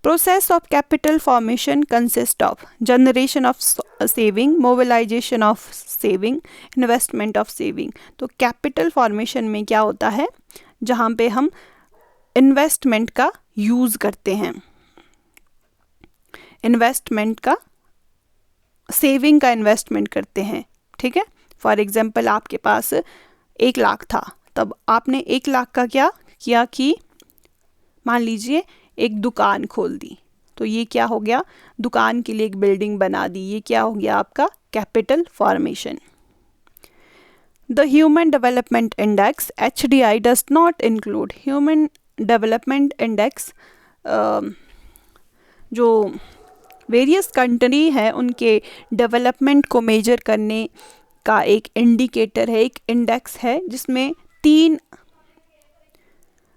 Process of capital formation consist of generation of saving, mobilisation of saving, investment of saving. तो कैपिटल फॉर्मेशन में क्या होता है? जहाँ पे हम इन्वेस्टमेंट का यूज़ करते हैं, इन्वेस्टमेंट का, सेविंग का इन्वेस्टमेंट करते हैं। ठीक है, फॉर एग्जांपल आपके पास 1 लाख था, तब आपने 1 लाख का क्या किया कि मान लीजिए एक दुकान खोल दी, तो ये क्या हो गया? दुकान के लिए एक बिल्डिंग बना दी। ये क्या हो गया आपका? Capital formation. The human development index HDI does not include, human development index जो वेरियस कंट्री है उनके डेवलपमेंट को मेजर करने का एक इंडिकेटर है, एक इंडेक्स है जिसमें 3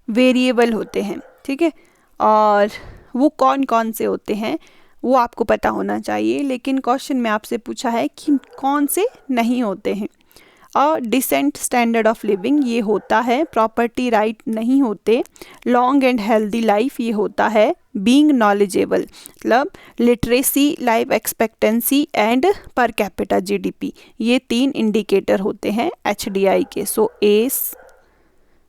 वेरिएबल होते हैं, ठीक है। और वो कौन कौन से होते हैं वो आपको पता होना चाहिए, लेकिन क्वेश्चन में आपसे पूछा है कि कौन से नहीं होते हैं। और डिसेंट स्टैंडर्ड ऑफ लिविंग ये होता है, प्रॉपर्टी राइट नहीं होते, लॉन्ग एंड हेल्दी लाइफ ये होता है, बीइंग नॉलेजेबल मतलब literacy, life expectancy and per capita GDP, ये 3 इंडिकेटर होते हैं एचडीआई के। सो ए,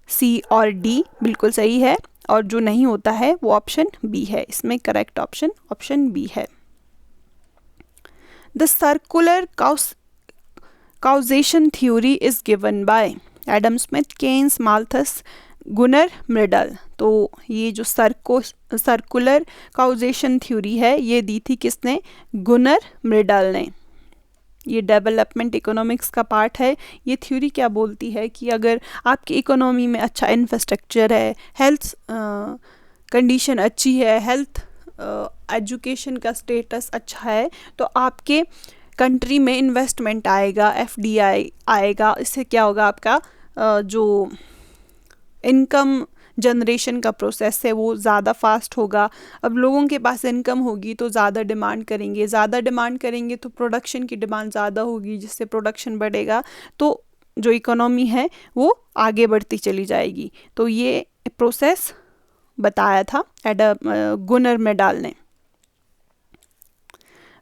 सी और डी बिल्कुल सही है, और जो नहीं होता है वो ऑप्शन बी है। इसमें करेक्ट ऑप्शन ऑप्शन बी है। The circular causation theory is given by Adam Smith, Keynes, Malthus, Gunnar Myrdal. तो ये जो सर्कुलर काउजेशन थ्योरी है ये दी थी किसने? गुनर म्रिडल ने। ये डेवलपमेंट इकोनॉमिक्स का पार्ट है। ये थ्योरी क्या बोलती है कि अगर आपकी इकोनॉमी में अच्छा इंफ्रास्ट्रक्चर है, हेल्थ कंडीशन अच्छी है, हेल्थ एजुकेशन का स्टेटस अच्छा है, तो आपके कंट्री में इन्वेस्टमेंट आएगा, एफडीआई आएगा। इससे क्या होगा, आपका जो इनकम जनरेशन का प्रोसेस है वो ज़्यादा फास्ट होगा। अब लोगों के पास इनकम होगी तो ज़्यादा डिमांड करेंगे, ज़्यादा डिमांड करेंगे तो प्रोडक्शन की डिमांड ज़्यादा होगी, जिससे प्रोडक्शन बढ़ेगा तो जो इकोनॉमी है वो आगे बढ़ती चली जाएगी। तो ये प्रोसेस बताया था गुनर म्रिडल ने।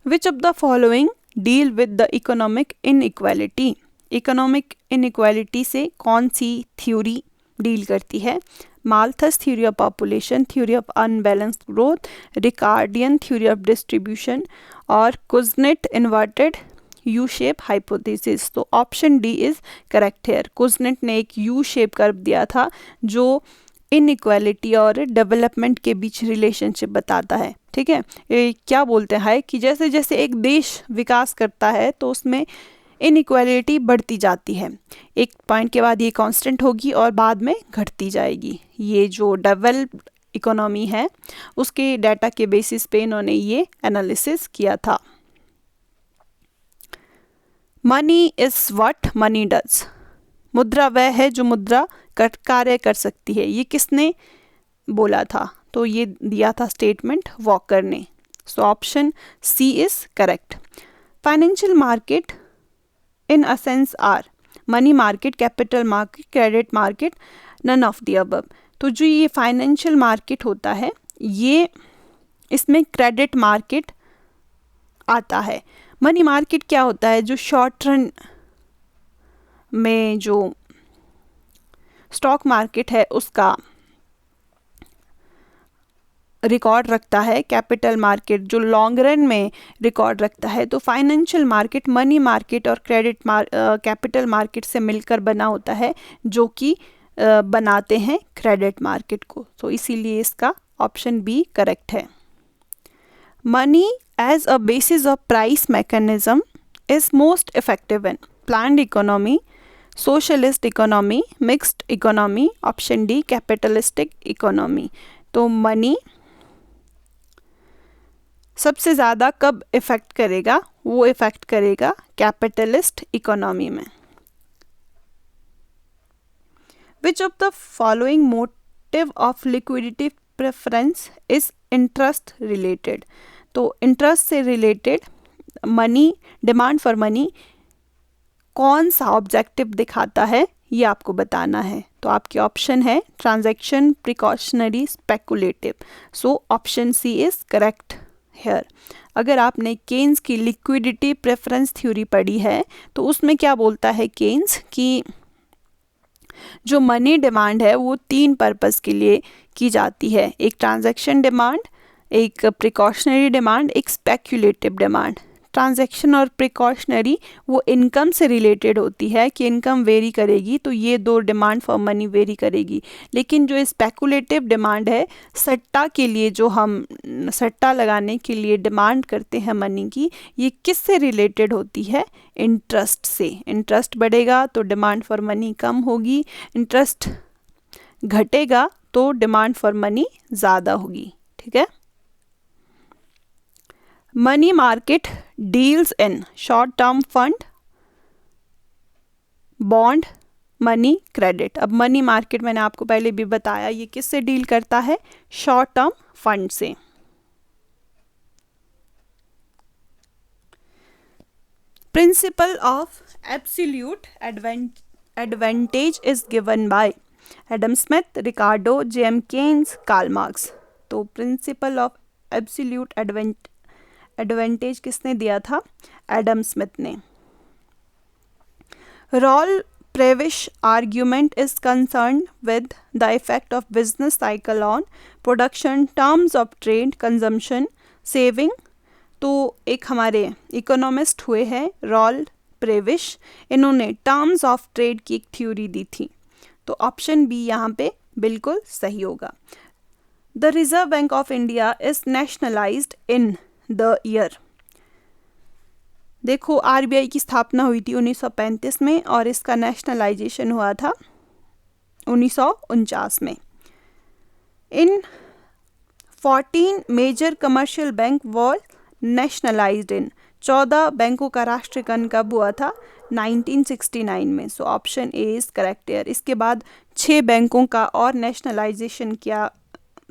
Which of the following deal with the economic inequality? Economic inequality से कौन सी थ्योरी डील करती है? Malthus theory of population, theory of unbalanced growth, Ricardian theory of distribution और Kuznets inverted U shape hypothesis. तो option D is correct here. Kuznets ने एक U shape curve दिया था जो इनइक्वालिटी और डेवलपमेंट के बीच रिलेशनशिप बताता है, ठीक है। ये क्या बोलते हैं कि जैसे जैसे एक देश विकास करता है तो उसमें इनइक्वालिटी बढ़ती जाती है, एक पॉइंट के बाद ये कांस्टेंट होगी और बाद में घटती जाएगी। ये जो डेवलप्ड इकोनॉमी है उसके डाटा के बेसिस पे इन्होंने ये एनालिसिस किया था। Money is what money does? मुद्रा वह है जो मुद्रा कार्य कर सकती है। ये किसने बोला था? तो ये दिया था स्टेटमेंट वॉकर ने। So option C is correct. Financial market in a sense are money market, capital market, credit market, none of the above. तो जो ये फाइनेंशियल मार्केट होता है ये इसमें क्रेडिट मार्केट आता है। मनी मार्केट क्या होता है? जो शॉर्ट रन में जो स्टॉक मार्केट है उसका रिकॉर्ड रखता है, कैपिटल मार्केट जो लॉन्ग रन में रिकॉर्ड रखता है। तो फाइनेंशियल मार्केट मनी मार्केट और क्रेडिट कैपिटल मार्केट से मिलकर बना होता है जो कि बनाते हैं क्रेडिट मार्केट को। तो इसीलिए इसका ऑप्शन बी करेक्ट है। Money as a basis of price mechanism is most effective in planned economy, socialist economy, mixed economy, option D capitalistic economy. तो मनी सबसे ज़्यादा कब इफ़ेक्ट करेगा? वो इफ़ेक्ट करेगा कैपिटलिस्ट इकोनॉमी में। विच of the following motive of liquidity preference is interest related? तो interest से related money, demand for money कौन सा ऑब्जेक्टिव दिखाता है ये आपको बताना है। तो आपके ऑप्शन है transaction, precautionary, speculative. So option C is correct here. अगर आपने केन्स की लिक्विडिटी प्रेफरेंस थ्योरी पढ़ी है तो उसमें क्या बोलता है केन्स कि जो मनी डिमांड है वो 3 पर्पस के लिए की जाती है, एक ट्रांजैक्शन डिमांड, एक प्रिकॉशनरी डिमांड, एक स्पेक्युलेटिव डिमांड। ट्रांजैक्शन और प्रिकॉशनरी वो इनकम से रिलेटेड होती है कि इनकम वेरी करेगी तो ये 2 डिमांड फॉर मनी वेरी करेगी। लेकिन जो स्पेकुलेटिव डिमांड है, सट्टा के लिए जो हम सट्टा लगाने के लिए डिमांड करते हैं मनी की, ये किस से रिलेटेड होती है? इंटरेस्ट से। इंटरेस्ट बढ़ेगा तो डिमांड फॉर मनी कम होगी, इंटरेस्ट घटेगा तो डिमांड फॉर मनी ज़्यादा होगी, ठीक है। Money market deals in short term fund, bond, money, credit. अब मनी मार्केट मैंने आपको पहले भी बताया, ये किससे डील करता है? शॉर्ट टर्म फंड से। Principle of absolute advantage is given by Adam Smith, Ricardo, JM Keynes, Karl Marx. तो प्रिंसिपल ऑफ एब्सोल्यूट एडवांटेज किसने दिया था? एडम स्मिथ ने। Raul Prevish argument is concerned with the effect of business cycle on production, terms of trade, consumption, saving। तो एक हमारे economist हुए हैं रॉल प्रेविश, इन्होंने टर्म्स ऑफ ट्रेड की एक थ्योरी दी थी। तो ऑप्शन बी यहाँ पे बिल्कुल सही होगा। The reserve bank of India is nationalised in the year. देखो, आरबीआई की स्थापना हुई थी 1935 में और इसका नेशनलाइजेशन हुआ था 1949 में। इन 14 major commercial bank were nationalised इन। 14 बैंकों का राष्ट्रीयकरण कब हुआ था? 1969 में। So option A is correct year. इसके बाद 6 बैंकों का और नेशनलाइजेशन किया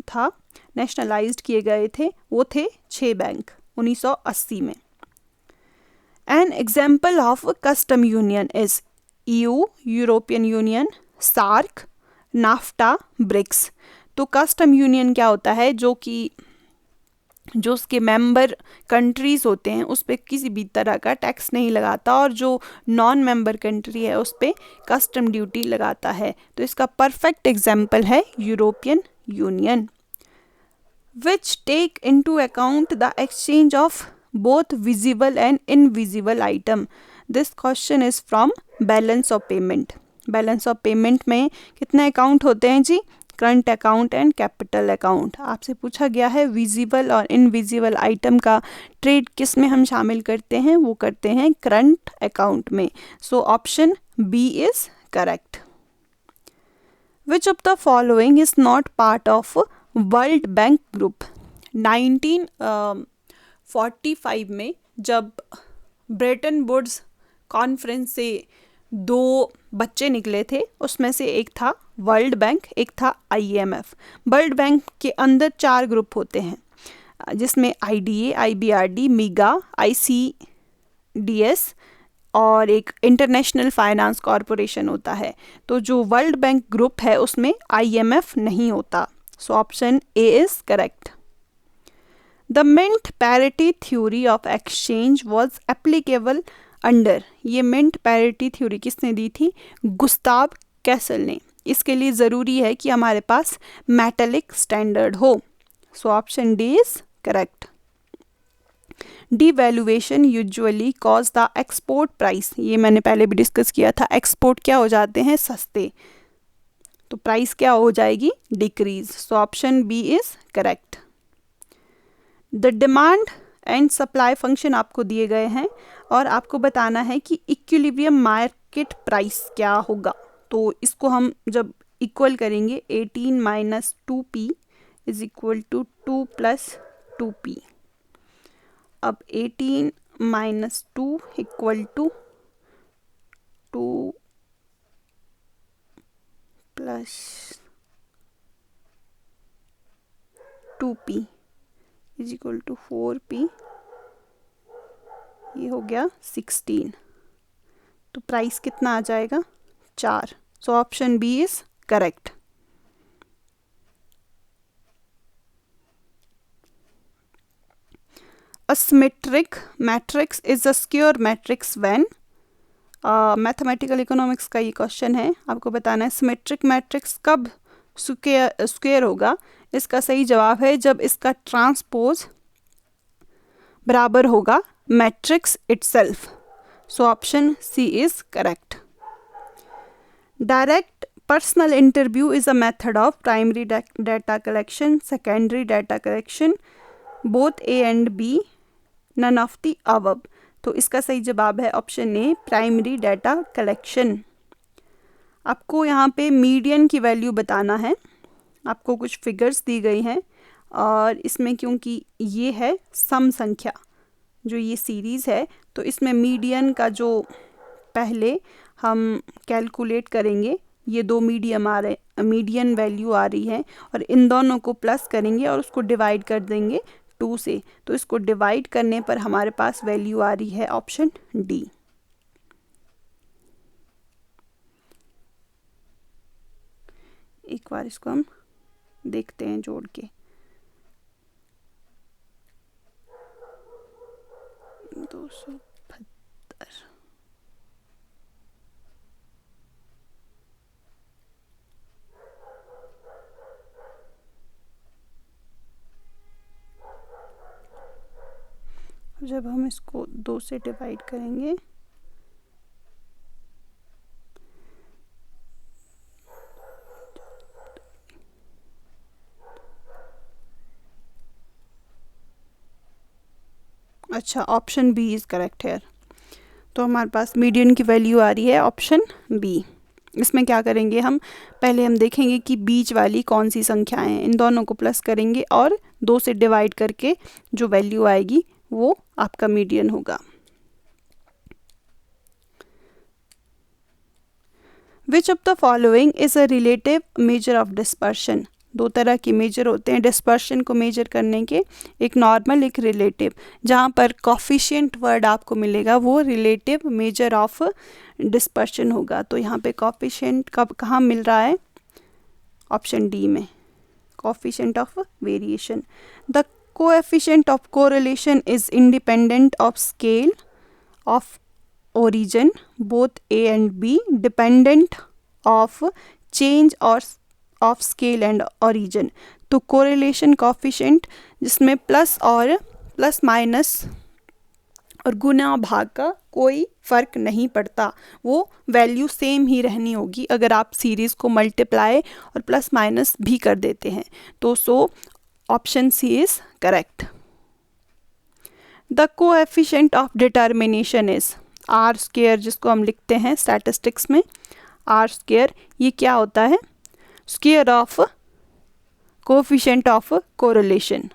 था, नेशनलाइज्ड किए गए थे, वो थे 6 बैंक 1980 में। An example of a custom union is EU, European Union, SAARC, NAFTA, BRICS. तो कस्टम यूनियन क्या होता है? जो उसके मेंबर कंट्रीज होते हैं उस पर किसी भी तरह का टैक्स नहीं लगाता और जो नॉन मेंबर कंट्री है उस पर कस्टम ड्यूटी लगाता है। तो इसका परफेक्ट एग्जाम्पल है European Union. Which take into account the exchange of both visible and invisible item। This question is from balance of payment। Balance of payment में कितने अकाउंट होते हैं जी? Current account and capital account. आपसे पूछा गया है विजिबल और इनविजिबल आइटम का ट्रेड किस में हम शामिल करते हैं? वो करते हैं करंट अकाउंट में। So option B is correct. Which of the following is not part of World Bank group? 1945 में जब ब्रेटन वुड्स कॉन्फ्रेंस से 2 बच्चे निकले थे, उसमें से एक था वर्ल्ड बैंक, एक था आईएमएफ। वर्ल्ड बैंक के अंदर 4 ग्रुप होते हैं जिसमें आईडीए, आईबीआरडी, मीगा, आईसीडीएस और एक इंटरनेशनल फाइनेंस कॉरपोरेशन होता है। तो जो वर्ल्ड बैंक ग्रुप है उसमें आईएमएफ नहीं होता। So option A is correct. The mint parity theory of exchange was applicable under. ये मिंट पैरिटी थ्योरी किसने दी थी? गुस्ताव कैसल ने। इसके लिए ज़रूरी है कि हमारे पास मेटालिक स्टैंडर्ड हो। So option D is correct. Devaluation usually cause the export price. ये मैंने पहले भी डिस्कस किया था। एक्सपोर्ट क्या हो जाते हैं? सस्ते। तो प्राइस क्या हो जाएगी? Decrease. So option B is correct. The demand and supply function आपको दिए गए हैं और आपको बताना है कि इक्विलिब्रियम मार्केट प्राइस क्या होगा। तो इसको हम जब इक्वल करेंगे 18 minus 2p is equal to 2 plus 2p। अब 18 minus 2 equal to 2 plus 2p is equal to 4p। ये हो गया 16। तो प्राइस कितना आ जाएगा? 4। So option B is correct. A symmetric matrix is a square matrix when mathematical economics का ये क्वेश्चन है। आपको बताना है सिमेट्रिक मैट्रिक्स कब स्क्वायर होगा। इसका सही जवाब है जब इसका ट्रांसपोज बराबर होगा matrix itself. So option C is correct. Direct personal interview is a method of primary data collection, secondary data collection, both A and B, none of the above. तो इसका सही जवाब है option A, primary data collection. आपको यहाँ पे median की value बताना है। आपको कुछ फिगर्स दी गई हैं और इसमें क्योंकि ये है सम संख्या, जो ये सीरीज़ है, तो इसमें मीडियन का जो पहले हम कैलकुलेट करेंगे, ये दो मीडियन वैल्यू आ रही है और इन दोनों को प्लस करेंगे और उसको डिवाइड कर देंगे 2 से, तो इसको डिवाइड करने पर हमारे पास वैल्यू आ रही है ऑप्शन डी। एक बार इसको हम देखते हैं जोड़ के। 272। जब हम इसको 2 से डिवाइड करेंगे अच्छा, ऑप्शन बी इज़ करेक्ट है। तो हमारे पास मीडियन की वैल्यू आ रही है ऑप्शन बी। इसमें क्या करेंगे हम, पहले हम देखेंगे कि बीच वाली कौन सी संख्याएं हैं, इन दोनों को प्लस करेंगे और 2 से डिवाइड करके जो वैल्यू आएगी वो आपका मीडियन होगा। विच of the following is a relative measure of dispersion. दो तरह के मेजर होते हैं डिस्पर्शन को मेजर करने के, एक नॉर्मल एक रिलेटिव। जहाँ पर कॉफिशिएंट वर्ड आपको मिलेगा वो रिलेटिव मेजर ऑफ डिस्पर्शन होगा। तो यहाँ पे कॉफिशिएंट कब कहाँ मिल रहा है, ऑप्शन डी में, coefficient of variation. The coefficient of correlation is independent of scale of origin, both A and B, dependent of change or of scale and origin. तो correlation coefficient जिसमें प्लस और plus minus और गुना भाग का कोई फ़र्क नहीं पड़ता, वो वैल्यू सेम ही रहनी होगी अगर आप सीरीज़ को मल्टीप्लाई और प्लस माइनस भी कर देते हैं। तो so option C is correct. The coefficient of determination is R square, जिसको हम लिखते हैं स्टैटिस्टिक्स में आर स्क्वायर, ये क्या होता है, square of coefficient of correlation,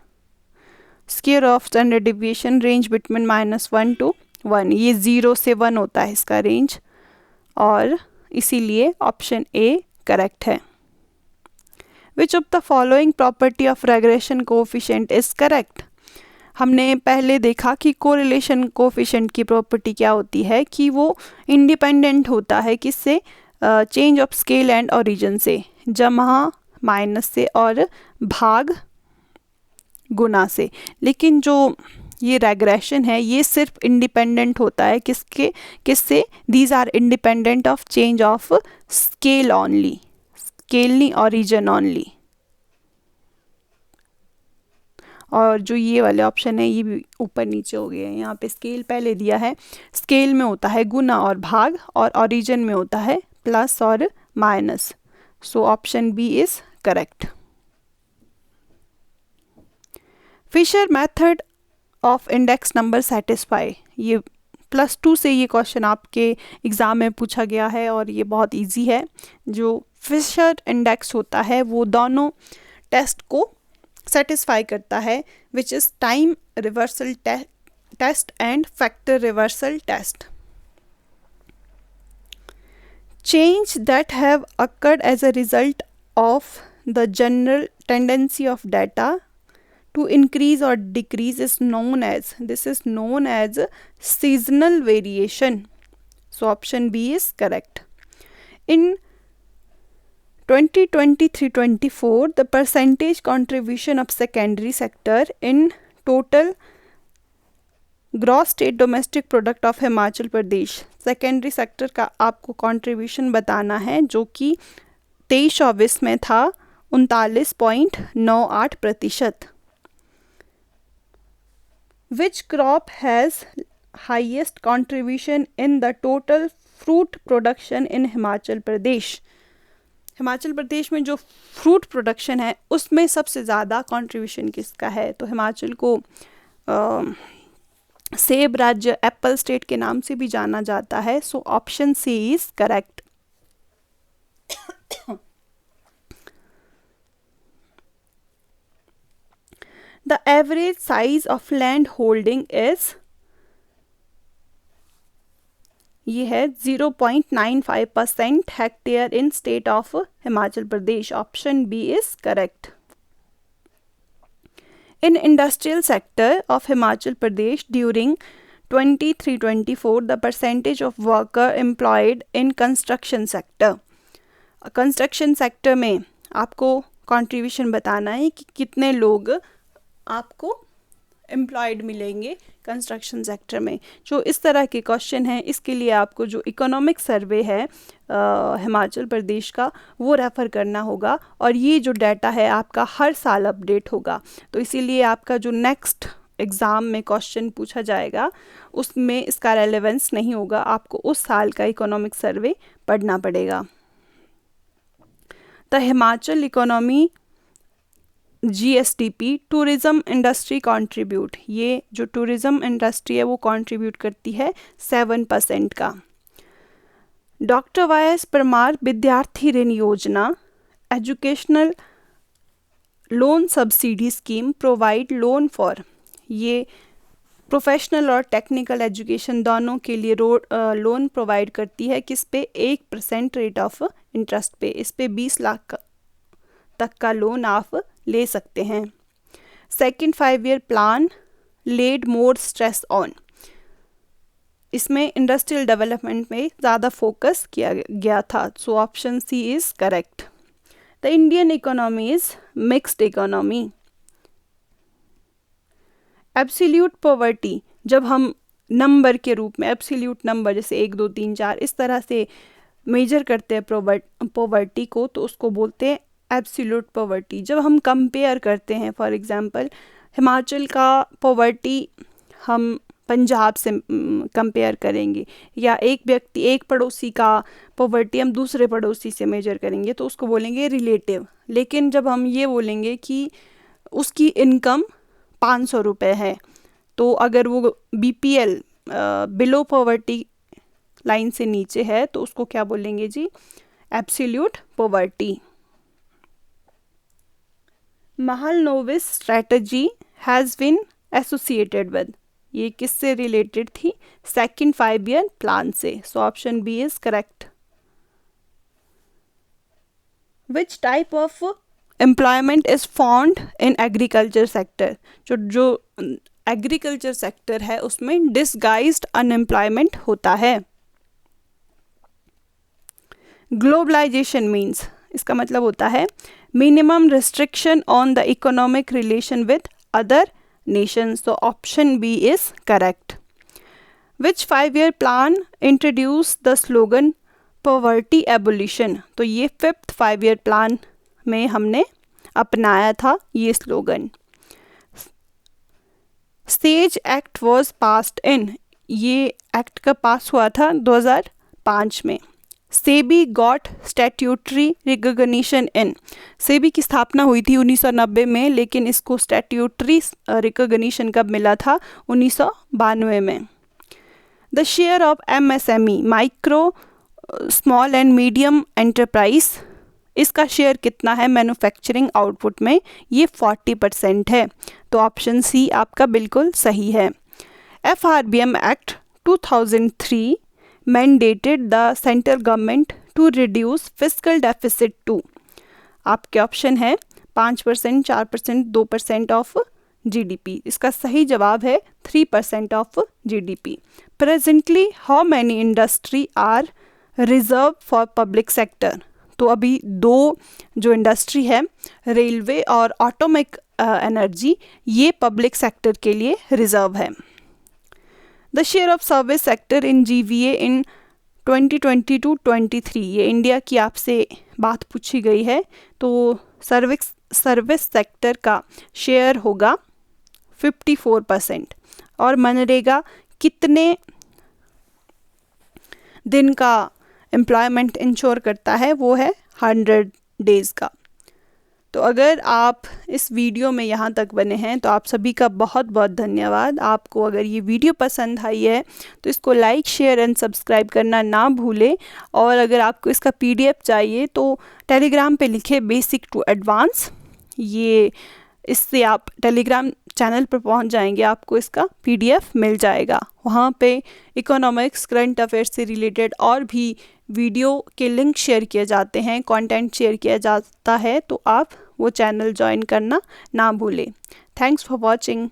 square of standard deviation range between -1 to 1, ये 0 से 1 होता है इसका रेंज, और इसीलिए ऑप्शन ए करेक्ट है। विच of the following property of regression coefficient is correct. हमने पहले देखा कि कोरिलेशन कोएफिशिएंट की प्रॉपर्टी क्या होती है कि वो इंडिपेंडेंट होता है किससे, change of scale and origin से, जमा माइनस से और भाग गुना से। लेकिन जो ये रेग्रेशन है ये सिर्फ इंडिपेंडेंट होता है किससे, these are independent of change of scale only, scale नहीं ओरिजिन ओनली। और जो ये वाले ऑप्शन है ये भी ऊपर नीचे हो गए हैं, यहाँ पे स्केल पहले दिया है, स्केल में होता है गुना और भाग और ओरिजिन में होता है प्लस और minus. So option B is correct. Fisher method of index number satisfy, ये +2 से ये क्वेश्चन आपके एग्ज़ाम में पूछा गया है और ये बहुत इजी है। जो फिशर इंडेक्स होता है वो दोनों टेस्ट को सेटिस्फाई करता है, which is time reversal test and factor reversal test. Change that have occurred as a result of the general tendency of data to increase or decrease is known as seasonal variation. So option B is correct. In 2023-24, the percentage contribution of secondary sector in total gross state domestic product of Himachal Pradesh, secondary sector का आपको contribution बताना है जो कि 23-24 में था 39.98%। Which crop has highest contribution in the total fruit production in Himachal Pradesh. Himachal Pradesh में जो फ्रूट प्रोडक्शन है उसमें सबसे ज़्यादा कंट्रीब्यूशन किसका है, तो हिमाचल को सेब राज्य, एप्पल स्टेट के नाम से भी जाना जाता है। So option C is correct. The average size of land holding is ये है 0.95% hectare in state of Himachal Pradesh. Option B is correct. In industrial sector of Himachal Pradesh during 23-24, the percentage of worker employed in construction sector. Construction sector में आपको contribution बताना है कि कितने लोग आपको एम्प्लॉयड मिलेंगे कंस्ट्रक्शन सेक्टर में। जो इस तरह के क्वेश्चन हैं, इसके लिए आपको जो इकोनॉमिक सर्वे है हिमाचल प्रदेश का, वो रेफ़र करना होगा। और ये जो डाटा है आपका हर साल अपडेट होगा, तो इसीलिए आपका जो नेक्स्ट एग्ज़ाम में क्वेश्चन पूछा जाएगा उसमें इसका रेलेवेंस नहीं होगा, आपको उस साल का इकोनॉमिक सर्वे पढ़ना पड़ेगा। The Himachal economy GSDP tourism industry contribute, ये जो टूरिज़्म इंडस्ट्री है वो कंट्रीब्यूट करती है 7% का। डॉक्टर YS परमार विद्यार्थी ऋण योजना educational loan subsidy scheme provide loan for, ये प्रोफेशनल और टेक्निकल एजुकेशन दोनों के लिए लोन प्रोवाइड करती है। किस पे? 1% रेट ऑफ इंटरेस्ट पे। इस पे 20 लाख तक का लोन आप ले सकते हैं। Second 5 year plan led more stress on, इसमें इंडस्ट्रियल डेवलपमेंट में ज़्यादा फोकस किया गया था। So option C is correct. The Indian economy is mixed economy. Absolute poverty, जब हम नंबर के रूप में एब्सोल्यूट नंबर जैसे 1 2 3 4 इस तरह से मेजर करते हैं पॉवर्टी को, तो उसको बोलते हैं एब्सोल्यूट पॉवर्टी। जब हम कंपेयर करते हैं, फॉर एग्जांपल हिमाचल का पॉवर्टी हम पंजाब से कंपेयर करेंगे, या एक पड़ोसी का पॉवर्टी हम दूसरे पड़ोसी से मेजर करेंगे, तो उसको बोलेंगे रिलेटिव। लेकिन जब हम ये बोलेंगे कि उसकी इनकम 500 रुपये है, तो अगर वो BPL बिलो पॉवर्टी लाइन से नीचे है, तो उसको क्या बोलेंगे जी? Absolute poverty. Mahalanobis strategy has been associated with, ये किससे रिलेटेड थी? सेकंड 5 ईयर प्लान से। So option B is correct. Which type of employment is found in agriculture sector, जो एग्रीकल्चर सेक्टर है उसमें डिसगाइज्ड अनएम्प्लॉयमेंट होता है। ग्लोबलाइजेशन मीन्स, इसका मतलब होता है minimum restriction on the economic relation with other nations. So option B is correct. Which 5 year plan introduced the slogan poverty abolition? तो ये 5th 5 ईयर प्लान में हमने अपनाया था ये slogan. Says act was passed in, ये act का पास हुआ था 2005 में। सेबी गॉट स्टैट्यूटरी रिकॉग्निशन इन, सेबी की स्थापना हुई थी 1990 में, लेकिन इसको स्टैट्यूटरी रिकॉग्निशन कब मिला था? 1992 में। The share of MSME micro small and medium enterprise, इसका शेयर कितना है मैन्युफैक्चरिंग आउटपुट में? ये 40% है। तो ऑप्शन सी आपका बिल्कुल सही है। FRBM act 2003 mandated the central government to reduce fiscal deficit to, आपके ऑप्शन है 5%, 4%, 2% ऑफ GDP। इसका सही जवाब है 3% of GDP। Presently how many industry are reserve for public sector, तो अभी 2 जो इंडस्ट्री है रेलवे और ऑटोमिक एनर्जी, ये पब्लिक सेक्टर के लिए रिजर्व है। The share of service sector in GVA in 2022-23, ये इंडिया की आपसे बात पूछी गई है, तो सर्विस सेक्टर का शेयर होगा 54%। और मनरेगा कितने दिन का एम्प्लॉयमेंट इंश्योर करता है? वो है 100 डेज़ का। तो अगर आप इस वीडियो में यहाँ तक बने हैं तो आप सभी का बहुत बहुत धन्यवाद। आपको अगर ये वीडियो पसंद आई है तो इसको लाइक, शेयर एंड सब्सक्राइब करना ना भूलें। और अगर आपको इसका PDF चाहिए तो टेलीग्राम पे लिखे बेसिक टू एडवांस, ये इससे आप टेलीग्राम चैनल पर पहुंच जाएंगे, आपको इसका PDF मिल जाएगा। वहां पे इकोनॉमिक्स, करंट अफेयर्स से रिलेटेड और भी वीडियो के लिंक शेयर किए जाते हैं, कंटेंट शेयर किया जाता है, तो आप वो चैनल ज्वाइन करना ना भूलें। Thanks for watching.